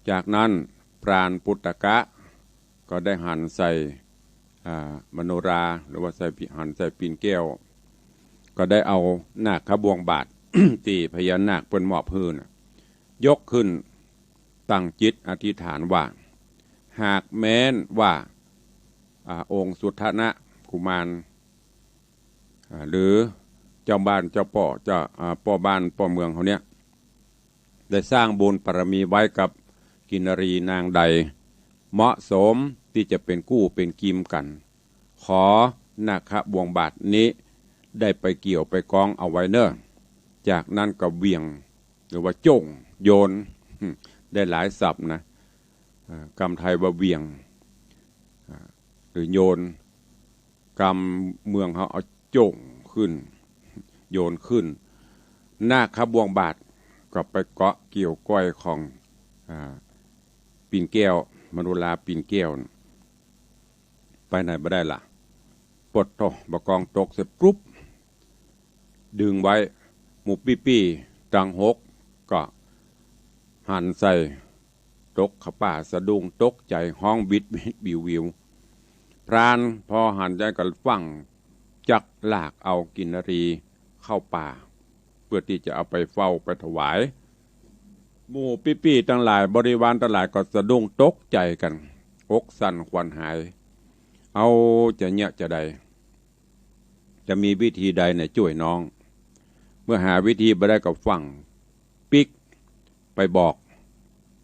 A: จากนั้นพรานปุตตกะก็ได้หันใส่มโนราหรือว่าใส่หันใส่ปีนแก้วก็ได้เอานาคบวงบาท ที่พญานาคเป็นหมอบพื้นยกขึ้นตั้งจิตอธิษฐานว่าหากแม้นว่าองค์สุทธนะกุมารหรือเจ้าบ้านเจ้าป่อเจ้าป่อบ้านป่อเมืองเขาเนี้ยได้สร้างบุญบารมีไว้กับกินรีนางใดเหมาะสมที่จะเป็นกู้เป็นกิมกันขอนาคบวงบาทนี้ได้ไปเกี่ยวไปกองเอาไว้เนอะจากนั้นก็เวียงหรือว่าจ้งโยนได้หลายศัพท์นะกำไทยว่าเวียงหรือโยนกำเมืองเขาเอาจ้งขึ้นโยนขึ้นนาคบวงบาทก็ไปเกาะเกี่ยวก้อยของปีนแก้วมโนราปีนแก้วไปไหนไม่ได้ล่ะปลดโตบกองตกเสร็จปุ๊บดึงไว้หมูปี้ตัง6ก็หันใส่ตกขป่าสะดุ้งตกใจห้องบิดวิวพรานพอหันใจกับฟังจักลากเอากินรีเข้าป่าเพื่อที่จะเอาไปเฝ้าไปถวายหมู่ปี้ทั้งหลายบริวารทั้งหลายก็สะดุ้งตกใจกันอกสั่นขวัญหายเอาจะเนี้ยจะใด จะมีวิธีใดเนี่ยช่วยน้องเมื่อหาวิธีไปได้กับฟังปิกไปบอก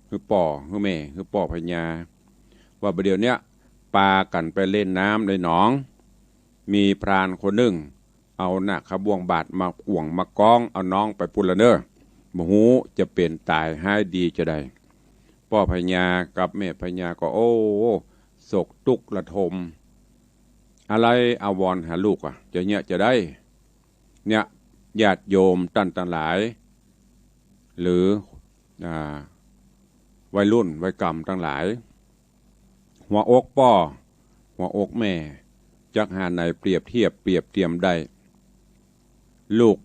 A: คือป่อคือแม่คือป่อพญาว่าประเดี๋ยวเนี้ยปากันไปเล่นน้ำในหนองมีพรานคนหนึ่งเอาหน้าขบวงบาดมาก่วงมากองเอาน้องไปปุละเนอมหูจะเป็นตายให้ดีจะได้ป่อพญากับแม่พญาก็โอ้โศกตุกระทมอะไรอาวรหาลูกอ่ะจะเนี่ยจะได้เนี่ยญาติโยมตั้นต่างหลายหรือวัยรุ่นวัยกรรมทั้งหลายหัวอกป่อหัวอกแม่จักหาในเปรียบเทียบเปรียบเทียมได้ลูก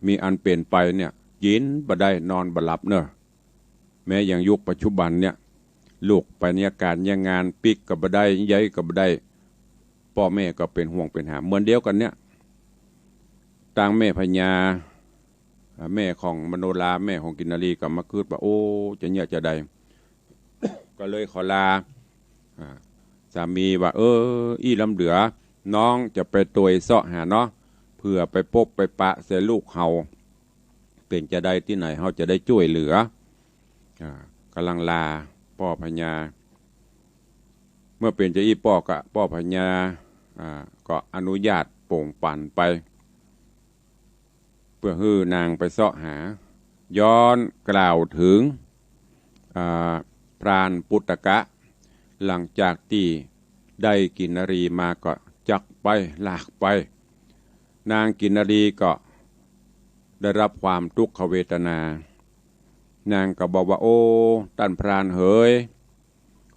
A: มีอันเปลี่ยนไปเนี่ยยินบ่ได้นอนบ่หลับเนอะแม้อย่างยุคปัจจุบันเนี่ยลูกไปเนี่ยการยังงานปิกกับบ่ได้ย้ายกับบ่ได้พ่อแม่ก็เป็นห่วงเป็นหาเหมือนเดียวกันเนี่ยต่างแม่พญาแม่ของมโนราแม่ของกินนารีกับมาคืดว่าโอ้จะเนี่ยจะได้ ก็เลยขอลาสามีว่าอีลำเหลือน้องจะไปตัวเสาะหาเนาะเพื่อไปพบไปปะเสียลูกเฮาเป็นจะได้ที่ไหนเฮาจะได้ช่วยเหลือกำลังลาพ่อพญาเมื่อเป็นจะอีพ่อกะพ่อพญาก็อนุญาตโป่งปั่นไปเพื่อฮื้อนางไปเสาะหาย้อนกล่าวถึงพรานปุตตะหลังจากที่ได้กินนรีมาก็จักไปลากไปนางกินนรีก็ได้รับความทุกขเวทนานางก็บอกว่าโอ้ท่านพรานเอ๋ย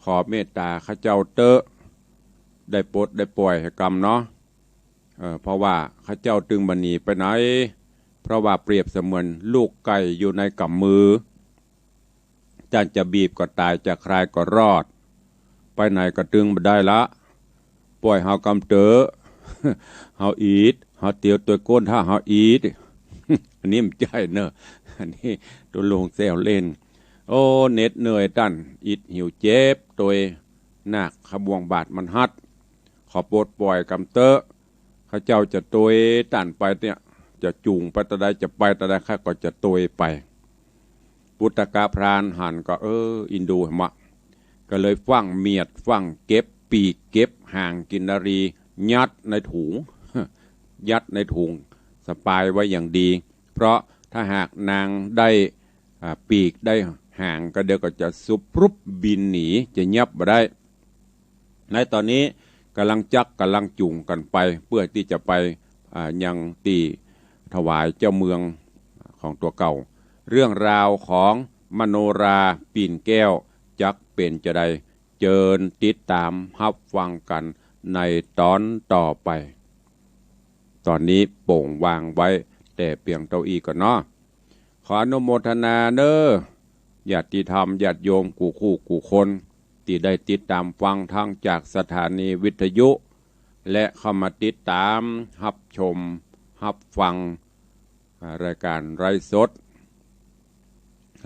A: ขอเมตตาข้าเจ้าเตอะได้ปลดได้ปล่อยให้กรรมเนาะเพราะว่าข้าเจ้าตึงบันนีไปไหนเพราะว่าเปรียบเสมือนลูกไก่อยู่ในกำมือท่านจะบีบก็ตายจะคลายก็รอดไปไหนก็ตึงมาได้ละปล่อยเฮากำเตอเฮาอีดเฮาเตียวตัวก้นถ้าเฮาอีด อันนี้มันใจเนอะอันนี้ตัวลงแซวเล่นโอ้เน็ดเหนื่อยตั้นอิดหิวเจ็บตัวหนักขบวงบาดมันฮัดขอปลดปล่อยกำเตอข้าเจ้าจะตัวตั้นไปเนี่ยจะจูงไปตะใดจะไปตะใดข้าก็จะตัวไปปุตตะพรานหันก็อินดูมะก็เลยฟังเมียดฟังเก็บปีกเก็บห่างกินนารียัดในถุง ยัดในถุงสปายไว้อย่างดีเพราะถ้าหากนางได้ปีกได้ห่างก็เดี๋ยวก็จะสุบรุบบินหนีจะยับมาได้ในตอนนี้กำลังจักกำลังจุ่งกันไปเพื่อที่จะไปยังตีถวายเจ้าเมืองของตัวเก่าเรื่องราวของมโนราปีนแก้วจักเป็นจะได้เจิญติดตามรับฟังกันในตอนต่อไปตอนนี้โป่งวางไว้แต่เพียงเก้าอี้ก่อนเนาะขออนุโมทนาเด้อญาติธรรมญาติโยมกูคู่กูคนที่ได้ติดตามฟังทั้งจากสถานีวิทยุและเข้ามาติดตามรับชมรับฟังรายการไร้สด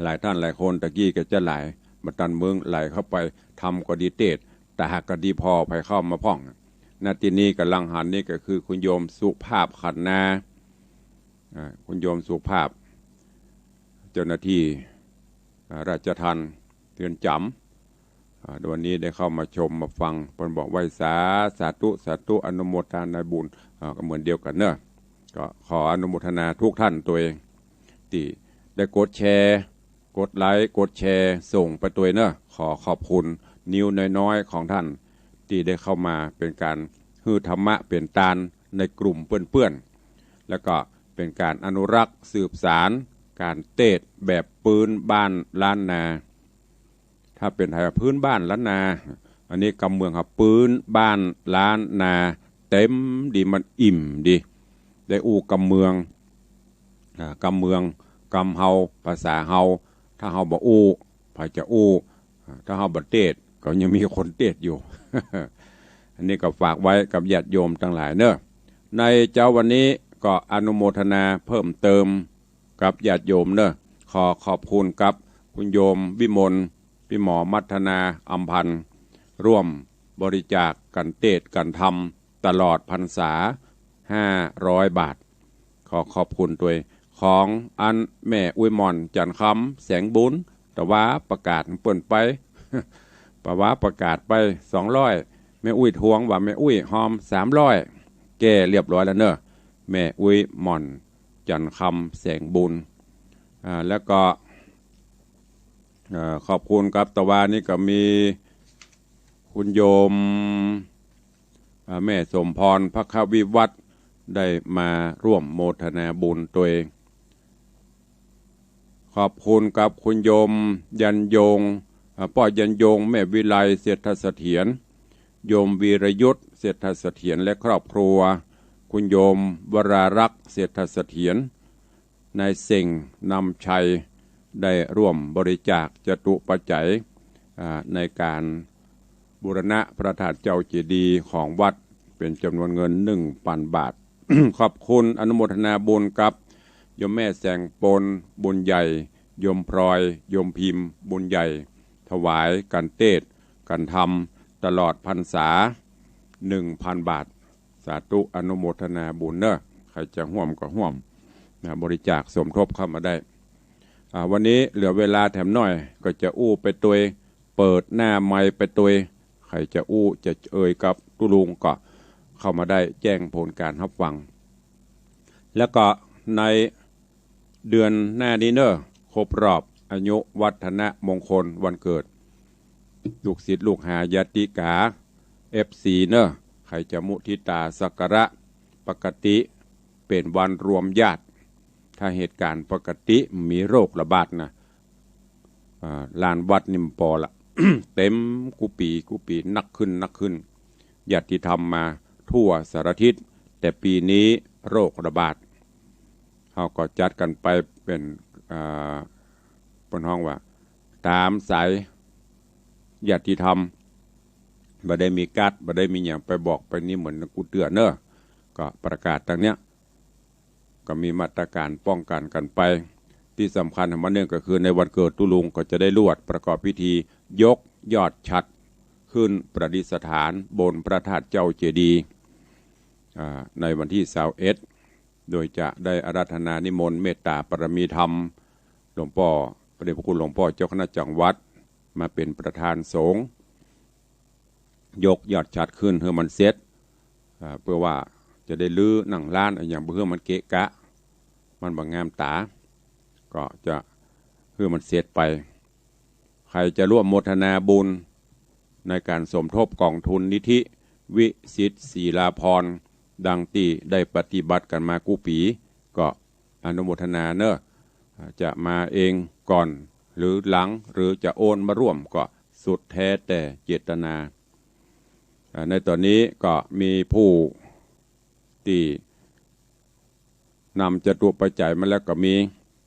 A: หลายท่านหลายคนตะกี้ก็จะหลายมาตันเมืองไหลเข้าไปทำก็ดีเตศแต่หากก็ดีพอไปเข้ามาพ่องนาทีนี้กำลังหันนี่ก็คือคุณโยมสุภาพขันนาคุณโยมสุภาพเจ้าหน้าที่ราชทัณฑ์เตือนจำวันนี้ได้เข้ามาชมมาฟังเพิ่นบอกไว้สาธุอนุโมทนาบุญก็เหมือนเดียวกันเนอะก็ขออนุโมทนาทุกท่านตัวเองที่ได้กดแชร์กดไลค์กดแชร์ส่งไปตัวเนอะขอขอบคุณนิ้วน้อยๆของท่านที่ได้เข้ามาเป็นการฮือธรรมะเป็นตาลในกลุ่มเพื่อนๆแล้วก็เป็นการอนุรักษ์สืบสารการเตะแบบปืนบ้านล้านนาถ้าเป็นไทยพื้นบ้านล้านนาอันนี้กำเมืองครับปืนบ้านล้านนาเต็มดีมันอิ่มดีได้กำเมืองกำเฮาภาษาเฮาถ้าเฮาบ่พอจะถ้าเฮาบ่เตะก็ยังมีคนเตะอยู่ อันนี้ก็ฝากไว้กับญาติโยมทั้งหลายเนอะในเจ้าวันนี้ก็อนุโมทนาเพิ่มเติมกับญาติโยมเนอะขอขอบคุณกับคุณโยมวิมลพี่หมอมัทนาอัมพันธ์ร่วมบริจาคกันเตะกันทำตลอดพรรษา 500 บาทขอขอบคุณตัวของอันแม่อุ้ยมอนจันคำแสงบุญแต่ว่าประกาศเปิ่นไป ประว่าประกาศไป200แม่อุ้ยทวงว่าแม่อุ้ยหอม300แก้เรียบร้อยแล้วเนอะแม่อุ้ยมอนจันคำแสงบุญแล้วก็ขอบคุณครับตะวันนี่ก็มีคุณโยมแม่สมพรพระควิวัฒน์ได้มาร่วมโมทนาบุญตัวเองขอบคุณกับคุณโยมยันยงป้อยันยงแม่วิไลเศรษฐเสถียรโยมวีรยุทธเศรษฐเสถียรและครอบครัวคุณโยมวรารักษ์เศรษฐเสถียรนายเสิ่งนำชัยได้ร่วมบริจาคจตุปัจจัยในการบูรณะพระธาตุเจ้าเจดีย์ของวัดเป็นจำนวนเงิน 1,000 บาท ขอบคุณอนุโมทนาบุญกับโยมแม่แสงปนบุญใหญ่โยมพลอยโยมพิมพ์บุญใหญ่ถวายกันเทศกันธรรมตลอดพรรษา 1,000 บาทสาธุอนุโมทนาบุญเนอะใครจะห่วมก็ห่วมบริจาคสมทบเข้ามาได้วันนี้เหลือเวลาแถมหน่อยก็จะอู้ไปตัวเปิดหน้าไมค์ไปตัวใครจะอู้จะเอ่ยกับตุลุงก็เข้ามาได้แจ้งผลการรับฟังแล้วก็ในเดือนหน้านี้เนอะครบรอบอายุวัฒนมงคลวันเกิดลูกศิษย์ลูกหายาติกา FC เนอะใครจะมุทิตาสักการะปกติเป็นวันรวมญาติถ้าเหตุการณ์ปกติมีโรคระบาดนะลานวัดนิมปอละ เต็มกุปีนักขึ้นญาติธรรมมาทั่วสารทิศแต่ปีนี้โรคระบาดเขาก็จัดกันไปเป็นบนห้องว่าตามสายญาติธรรมบ่ได้มีกัดบ่ได้มีอย่างไปบอกไปนี่เหมือนกูเตือนเนอะก็ประกาศทางเนี้ยก็มีมาตรการป้องกันกันไปที่สำคัญมันเนื่องก็คือในวันเกิดตุลุงก็จะได้ลวดประกอบพิธียกยอดฉัตรขึ้นประดิษฐานบนพระธาตุเจ้าเจดีย์ในวันที่21โดยจะได้อาราธนานิมนต์เมตตาปรมีธรรมหลวงพ่อพระเดชพระคุณหลวงพ่อเจ้าคณะจังหวัดมาเป็นประธานสงฆ์ยกยอดฉัตรขึ้นเพื่อมันเสร็จเพื่อว่าจะได้ลื้อหนังล้านอย่างเพื่อมันเกะกะมันบางงามตาก็จะเพื่อมันเสร็จไปใครจะร่วมโมทนาบุญในการสมทบกองทุนนิธิวิสิตศีลาภรณ์ดังที่ได้ปฏิบัติกันมากู้ปีก็อนุโมทนาเนอะจะมาเองก่อนหรือหลังหรือจะโอนมาร่วมก็สุดแท้แต่เจตนาในตอนนี้ก็มีผู้ที่นำจตุปัจจัยมาแล้วก็มี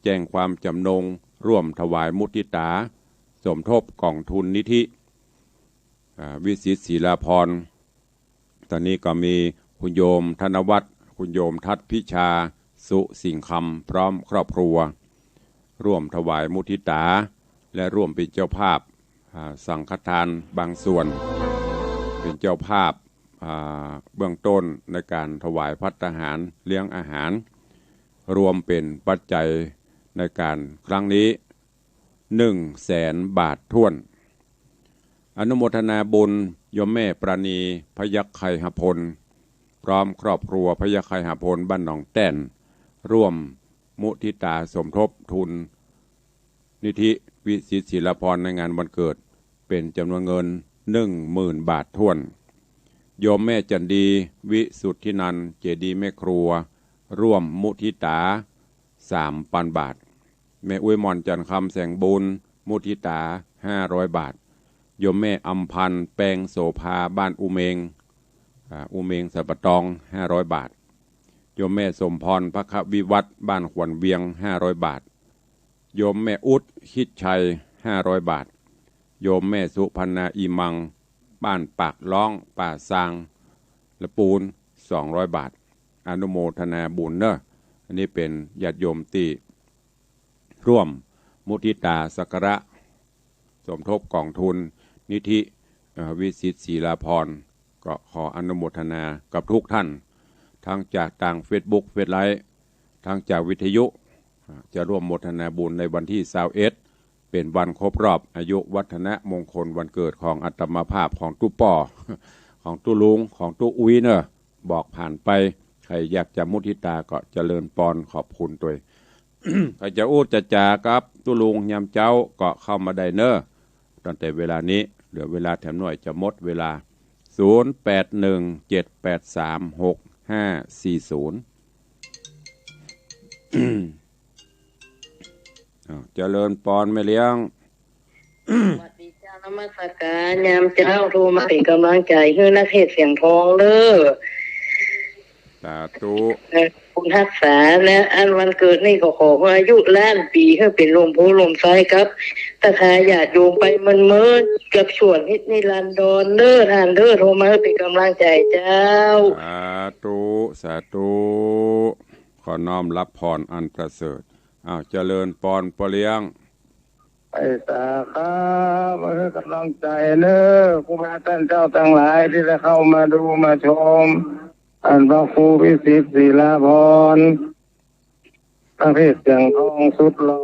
A: แจ้งความจำนงร่วมถวายมุทิตาสมทบกองทุนนิธิวิสิตศีลาภรณ์ตอนนี้ก็มีคุณโยมธนวัฒน์คุณโยมทัศพิชาสุสิงคำพร้อมครอบครัวร่วมถวายมุทิตาและร่วมเป็นเจ้าภาพสังฆทานบางส่วนเป็นเจ้าภาพเบื้องต้นในการถวายภัตตาหารเลี้ยงอาหารรวมเป็นปัจจัยในการครั้งนี้ 100,000 บาทถ้วนอนุโมทนาบุญโยมแม่ปราณีพยัคฆ์ไคหพลพร้อมครอบครัวพยัคฆ์ไคหพลบ้านหนองแต้นร่วมมุทิตาสมทบทุนนิธิวิสิตศีลาภรณ์ในงานวันเกิดเป็นจำนวนเงิน 10,000 บาทถ้วนโยมแม่จันดีวิสุทธินันท์เจดีย์แม่ครัวร่วมมุทิตา 3,000 บาทแม่อุ้ยมอนจันคำแสงบุญมุทิตา 500 บาทโยมแม่อัมพันธ์แปลงโสภาบ้านอุเมงสัปตอง500 บาทโยมแม่สมพรพระควิวัฒน์บ้านขวัญเวียง500 บาทโยมแม่อุดคิดชัย500 บาทโยมแม่สุพรรณาอีมังบ้านปากล้องป่าซางละปูน200 บาทอนุโมทนาบุญเนอะอันนี้เป็นญาติโยมที่ร่วมมุทิตาสักการะสมทบกองทุนนิธิวิสิตศีลาภรณ์ก็ขออนุโมทนากับทุกท่าน ทั้งจากต่าง Facebook เฟซไลฟ์ทั้งจากวิทยุจะร่วมโมทนาบุญในวันที่21เป็นวันครบรอบอายุวัฒนมงคลวันเกิดของอัตมาภาพของตู้ป่อของตู้ลุงของตู้อุ้ยเนอะบอกผ่านไปใครอยากจะมุทิตาก็เจริญปอนขอบคุณตัว ใครจะอู้จะจากับตู้ลุงยามเจ้าก็เข้ามาได้เนอะตั้งแต่เวลานี้เหลือเวลาแถมหน่อยจะหมดเวลา0817836540เจริญปอนไม่เลี้ยง
B: สวัสดีเจ้านมัสการยามเจ้าโทรมาเป็นกำลังใจให้นักเทศเสียงทองเด้อ
A: สาธุ
B: คุณทักษาและอันวันเกิดนี่ก็ขออายุล้านปีให้เป็นลมโพลมไซครับตาทาญาติโยมไปมันเมิดกับส่วนฮิตนิรันดรเด้อทานเด้อโทรมาให้เป็นกำลังใจเจ้า
A: สาธุสาธุขอน้อมรับพรอันประเสริฐเจริญปอนปเลี้ยง
C: ไปสาครับมาให้กำลังใจเนอะครูบาท่านเจ้าทั้งหลายที่ได้เข้ามาดูมาชมอันพระครูพิสิทธิ์ศิลาภรณ์พระเทศเสียงทองสุดหล่อ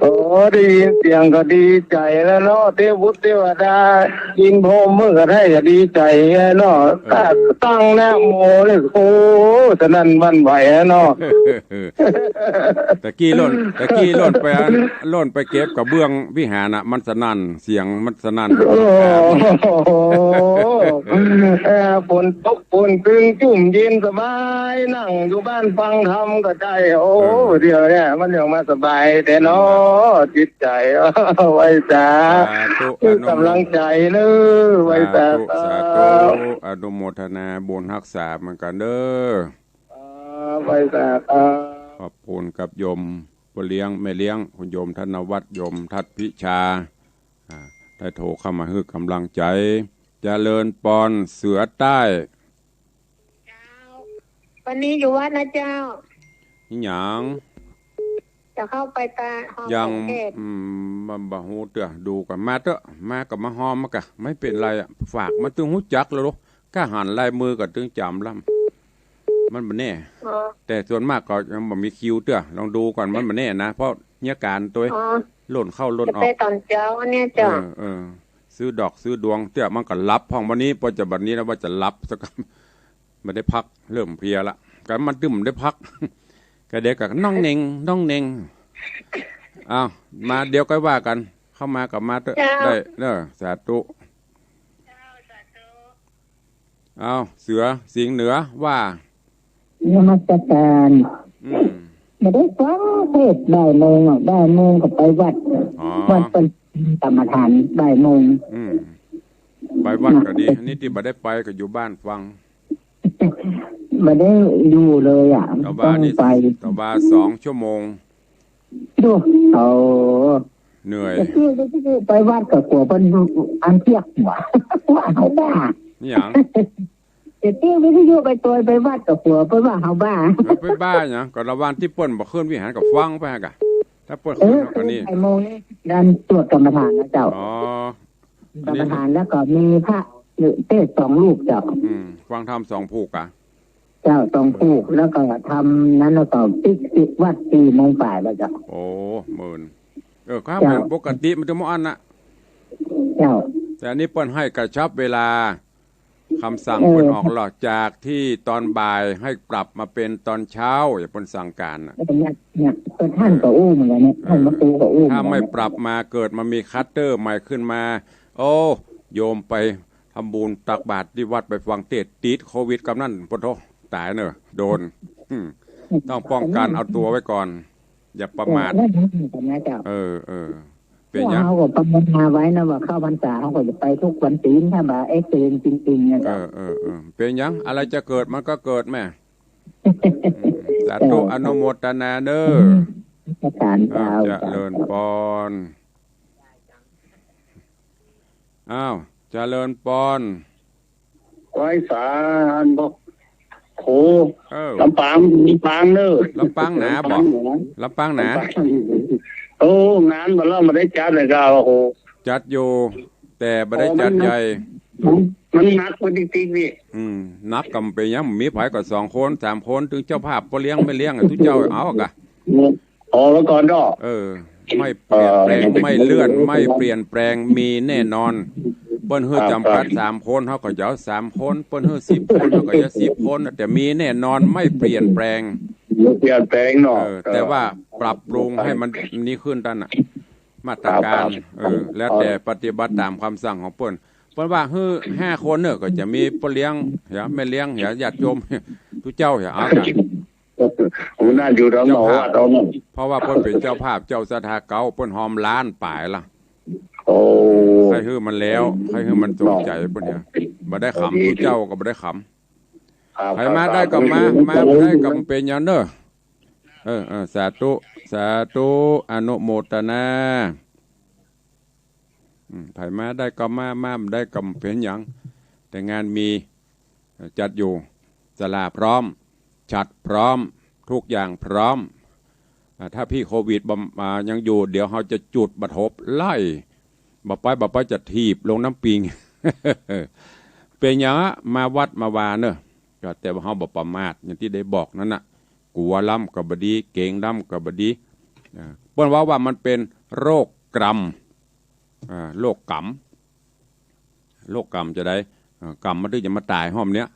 C: โอ้ได้ยินเสียงก็ดีใจแล้วเนาะเทพบุตรเทวดายินโพมเมื่อก็ได้ก็ดีใจเนาะตั้งนะโมเลยโอ้ฉะนั้นวันไหวเนาะ
A: ตะกี้ล่นไปเก็บกับเบื้องวิหารน่ะมันสนั่นเสียงมันสนั่น
C: โอ้ฝนตกฝนตึงจุ่มเย็นสบายนั่งอยู่บ้านฟังธรรมก็ใจโอ้เดี๋ยวเนี่ยมันยังมาสบายแต่เนาะจิตใจไว้จ้าคือกำลังใจเนอะไว้จ้า
A: สาธุอนุโมทนาบุญรักษาเหมือนกันเด้อ
C: ไว้จ้า
A: ขอบคุณกับโยมพ่อเลี้ยงแม่เลี้ยงคุณโยมธนวัฒน์โยมทัดพิชาได้โทรเข้ามาให้กำลังใจเจริญปอนเสือใต้
B: เจ้าวันนี้อยู่วัดนะเจ้า
A: นี่หยัง
B: จะเข้าไปตา
A: ยังมาบ่ฮู้เตื้อดูกันมาเถอะมากับมาหอมมากะไม่เป็นไรฝากมาตึงฮู้จักแล้วลูกกล้าหันลายมือก็ตึงจำล่ำมันบ่แน่แต่ส่วนมากก็ยังบ่มีคิวเตื้อลองดูก่อนมันบ่แน่นะเพราะเนี่ยการตัวหล่นเข้าหล่นออก
B: ไปตอนเช้าเนี่ยจ้ะ
A: ซื้อดอกซื้อดวงเตื้อมันก็รับห้องวันนี้พอจะบัดนี้นะว่าจะรับสักไม่ได้พักเริ่มเพลียละกันมันตึ้มได้พักก็เด็กกับน้องเน่งมาเดี๋ยวก็ว่ากันเข้ามากับมาเถอะได้เนอะสาธุเสือสิงห์เหนือว่าน
D: มัสการไม่ได้ฟังเทศบ่ายโมงก็ไปวัดเป็นกรรมฐานบ่ายโมง
A: ไปวัดก็ดีนี่ที่ไม่ได้ไปก็อยู่บ้านฟัง
D: ไม่ได้ดูเลยต้องไป
A: ต่อบ้า2 ชั่วโมง
D: ดู
A: เหนื่อย
D: ไปวัดกับกลัวเป็นอันเทียกหัวว่าเขาบ้า
A: นี่อย่าง
D: เตี้ยวิทยุไปตัวไปวัดกับกลัวเพราะว่าเขาบ้า
A: ไปบ้าเนี่ยก็ระวันที่เปิ้นบอกขึ้นวิหารกับฟังไปกะถ้าเปิ้นขึ้นก็นี่
D: ไอโมงนี่ดันตรวจกรรมฐานนะเจ้ากรรมฐานแล้วก็มีพระเทศ2 รูปเจ้า
A: ฟังธรรม2 ผูกอ่ะ
D: เจ้า2 ผูกแล้วก็ทำนั้นแล้วก็ปิดวัด4 โมงฝ่ายแล้วจ้ะ
A: โอ้หมื่นข้าเหมือนปกติมันจะมอันนะ
D: เจ้า
A: แต่อันนี้เปิ้นให้กระชับเวลาคำสั่งเปิ้นออกหลอดจากที่ตอนบ่ายให้ปรับมาเป็นตอนเช้าอย่าเปิ้นสั่งการน่ะ
D: เนี่ยท่านก็อู้เหมือนกันเนี่ยท่านมาตูก็อู้
A: ถ้าไม่ปรับมาเกิดมามีคัตเตอร์ใหม่ขึ้นมาโอ้โยมไปทำบุญตักบาตรที่วัดไปฟังเทศติดโควิดกับนั่นปะโถตายเนอะโดนต้องป้องกันเอาตัวไว้ก่อนอย่าประมาท
D: เป็นอย่างเขาก็ประมาณมาไว้นะว่าเข้าพรรษาเขาก็จะไปทุกวันศีลถ้าแบบเตือนจริงๆเนี่ย
A: เป็นอย่างอะไรจะเกิดมันก็เกิดแม่สาธุอนุโมทนาเด้อจะเจริญปอนเจริญปอน
C: ไว้สารบอกโหลำปางมีปางเนอะ
A: ลำปางหนาบอกลำปางหนา
C: โอ้งานมาแล้วมาได้จัดเลยก็โอ้โห
A: จัดอยู่แต่ไม่ได้จัดใหญ่
C: มันหนักกว่าจริงๆนี่
A: นักกำไปยังมีไผก็2 คน3 คนถึงเจ้าภาพบ่เลี้ยงไม่เลี้ยงทุกเจ้าเอากะ
C: แล้วก่อนดอก
A: ไม่เปลี่ยนแปลงไม่เลื่อนไม่เปลี่ยนแปลงมีแน่นอนเปิ้นฮื้อจำกัด3 คนเฮาก็จะเอา3 คนเปิ้นฮื้อ10 คนเฮาก็จะ10 คนแต่มีแน่นอนไม่เปลี่ยนแปลง
C: เนาะ
A: แต่ว่าปรับปรุงให้มันนี้ขึ้นตั้นน่ะมาตรการแล้วแต่ปฏิบัติตามคำสั่งของเปิ้นว่าฮื้อ5 คนเนี่ยก็จะมีพ่อเลี้ยงอย่าแม่เลี้ยงอย่าญาติโยมทุกเจ้าอย่าเอากัน
C: น่าอยู่ตรงหนอวัดเอาเนาะ
A: เพราะว่าเปิ้นเป็นเจ้าภาพเจ้าศรัทธาเก่าเปิ้นหอมล้านป่ายล่ะใครฮื้อมันแล้วใครฮื้อมันสนใจเปิ้นเนี่ยบ่ได้ขำทุกเจ้าก็บ่ได้ขำใครมาได้ก็มาได้ก็เป็นอย่างเด้อสาธุอนุโมทนาไผมาได้ก็มาได้ก็เป็นอย่างแต่งานมีจัดอยู่ศาลาพร้อมจัดพร้อมทุกอย่างพร้อมถ้าพี่โควิดยังอยู่เดี๋ยวเราจะจุดบัดหบไล่บ่ไปจะถีบลงน้ำปิง เป็นอย่างมาวัดมาวาเนอะก็แต่ว่าเฮาบ่ประมาทอย่างที่ได้บอกนั่นน่ะกลัวล้ำกับบดีเก่งล้ำกับบดีเปิ้นว่ามันเป็นโรคกรรมโรคกรรมจะได้กรรมมันถึงจะมาตายห้อมเนี้ย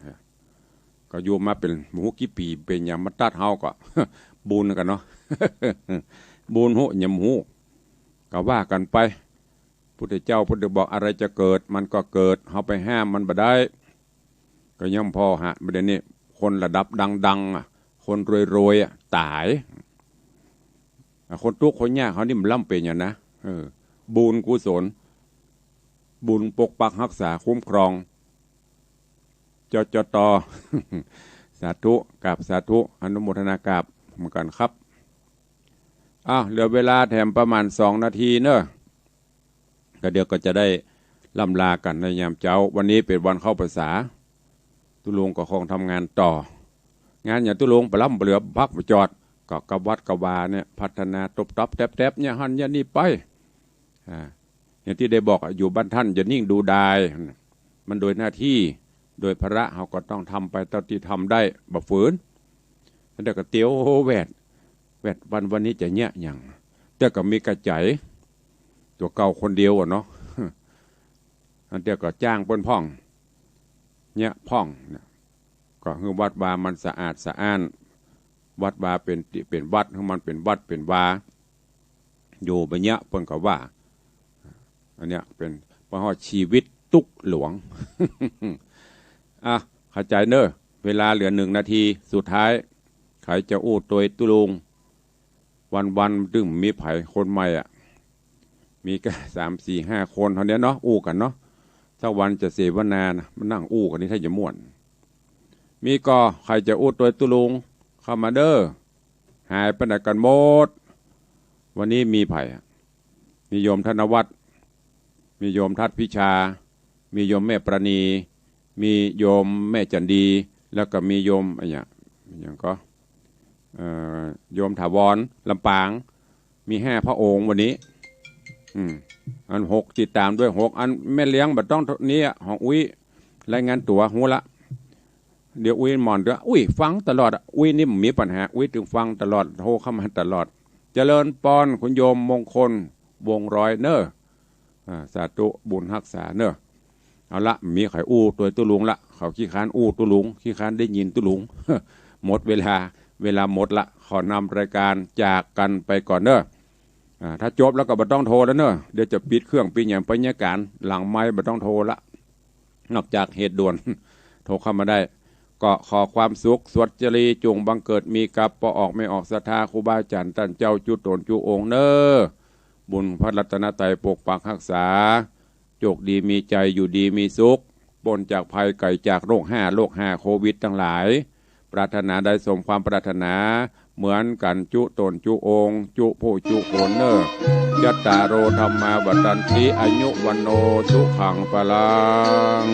A: ก็อยู่มาเป็นหมูกี่ปีเป็นอย่างมาตัดเฮาก็บุญกันเนาะ บุญหูยำหูก็ว่ากันไปพุทธเจ้าพุทธบอกอะไรจะเกิดมันก็เกิดเฮาไปห้ามมันบ่ได้ก็ย่อมพอฮะประเด็นนี้คนระดับดังๆคนรวยๆตายคนทุกข์คนยากเขานี่มันล่ำเป็นอย่างนะบุญกุศลบุญปกปักรักษาคุ้มครองจตสาธุกับสาธุอนุโมทนากราบเหมือนกันครับเหลือเวลาแถมประมาณ2 นาทีเนอะก็เดี๋ยวก็จะได้ล่ำลากันในยามเช้าวันนี้เป็นวันเข้าพรรษาตุลุงก็คงทำงานต่องานอย่างตุลุงไปล่ำเหลือพักไปจอดก็กับวัดกับวาเนี่ยพัฒนาตบตับแทบเนี่ยหันยันนี่ไปอย่างที่ได้บอกอยู่บ้านท่านจะนิ่งดูได้มันโดยหน้าที่โดยพระเขาก็ต้องทำไปเท่าที่ทำได้บ่ฝืนเดี๋ยวก็เตี้ยวแวดวันนี้จะเนี่ยอย่างแต่ก็มีกระจายตัวเก่าคนเดียวเนาะอันเดียวก็จ้างเปิ้นพ่องเนี่ยพ่องก็คือวัดวามันสะอาดสะอ้านวัดวาเป็นวัดของมันเป็นวัดเป็นวาอยู่ไปเนี่ยเปิ้นก็ว่าอันเนี้ยเป็นเพราะชีวิตตุกหลวง เข้าใจเนอะเวลาเหลือ1 นาทีสุดท้ายใครจะอู้ตัวตุลุงวันดึงมีไผคนใหม่มีแค่3 4 5 คนเท่านี้เนาะอู้กันเนาะถ้าวันจะเสวนานะมันนั่งอู้กันนี่ถ้าจะม่วนมีก็ใครจะอู้ตัวตุลุงเข้ามาเด้อหายไปไหนกันหมดวันนี้มีไผมีโยมธนวัฒน์มีโยมทัดพิชามีโยมแม่ประณีมีโยมแม่จันดีแล้วก็มีโยมอย่างก็โยมถาวรลำปางมี5 พระองค์วันนี้อัน6ติดตามด้วย6อันแม่เลี้ยงบัดต้องนี้ของอุ้ยรายงานตัวหูละเดี๋ยวอุ้ยหมอนด้วยอุ้ยฟังตลอดอุ้ยนี่มีปัญหาอุ้ยถึงฟังตลอดโทรเข้ามาตลอดเจริญปอนคุณโยมมงคลวงร้อยเนอสาธุบุญรักษาเนอเอาละมีไข่อู้ตัวตุลุงละเขาขี้ค้านอู้ตุลุงขี้ค้านได้ยินตุลุง หมดเวลาหมดละขอนำรายการจากกันไปก่อนเนอะถ้าจบแล้วก็บ่ต้องโทรแล้วเนอะเดี๋ยวจะปิดเครื่องปิดอย่างบรรยากาศหลังไม้บ่ต้องโทรละนอกจากเหตุด่วน โทรเข้ามาได้ก็ขอความสุขสวัสดีจงบังเกิดมีกับปอออกไม่ออกศรัทธาครูบาอาจารย์ท่านเจ้าจุตนจุองค์เนอบุญพระรัตนตรัยปกปักรักษาโชคดีมีใจอยู่ดีมีสุขปนจากภัยไก่จากโรค5โควิดทั้งหลายปรารถนาได้สมความปรารถนาเหมือนกันจุตนจุองค์จุผู้จุโคนเนอยัตตาโรธรรมาวัฏันติอายุวันโนสุขังพลัง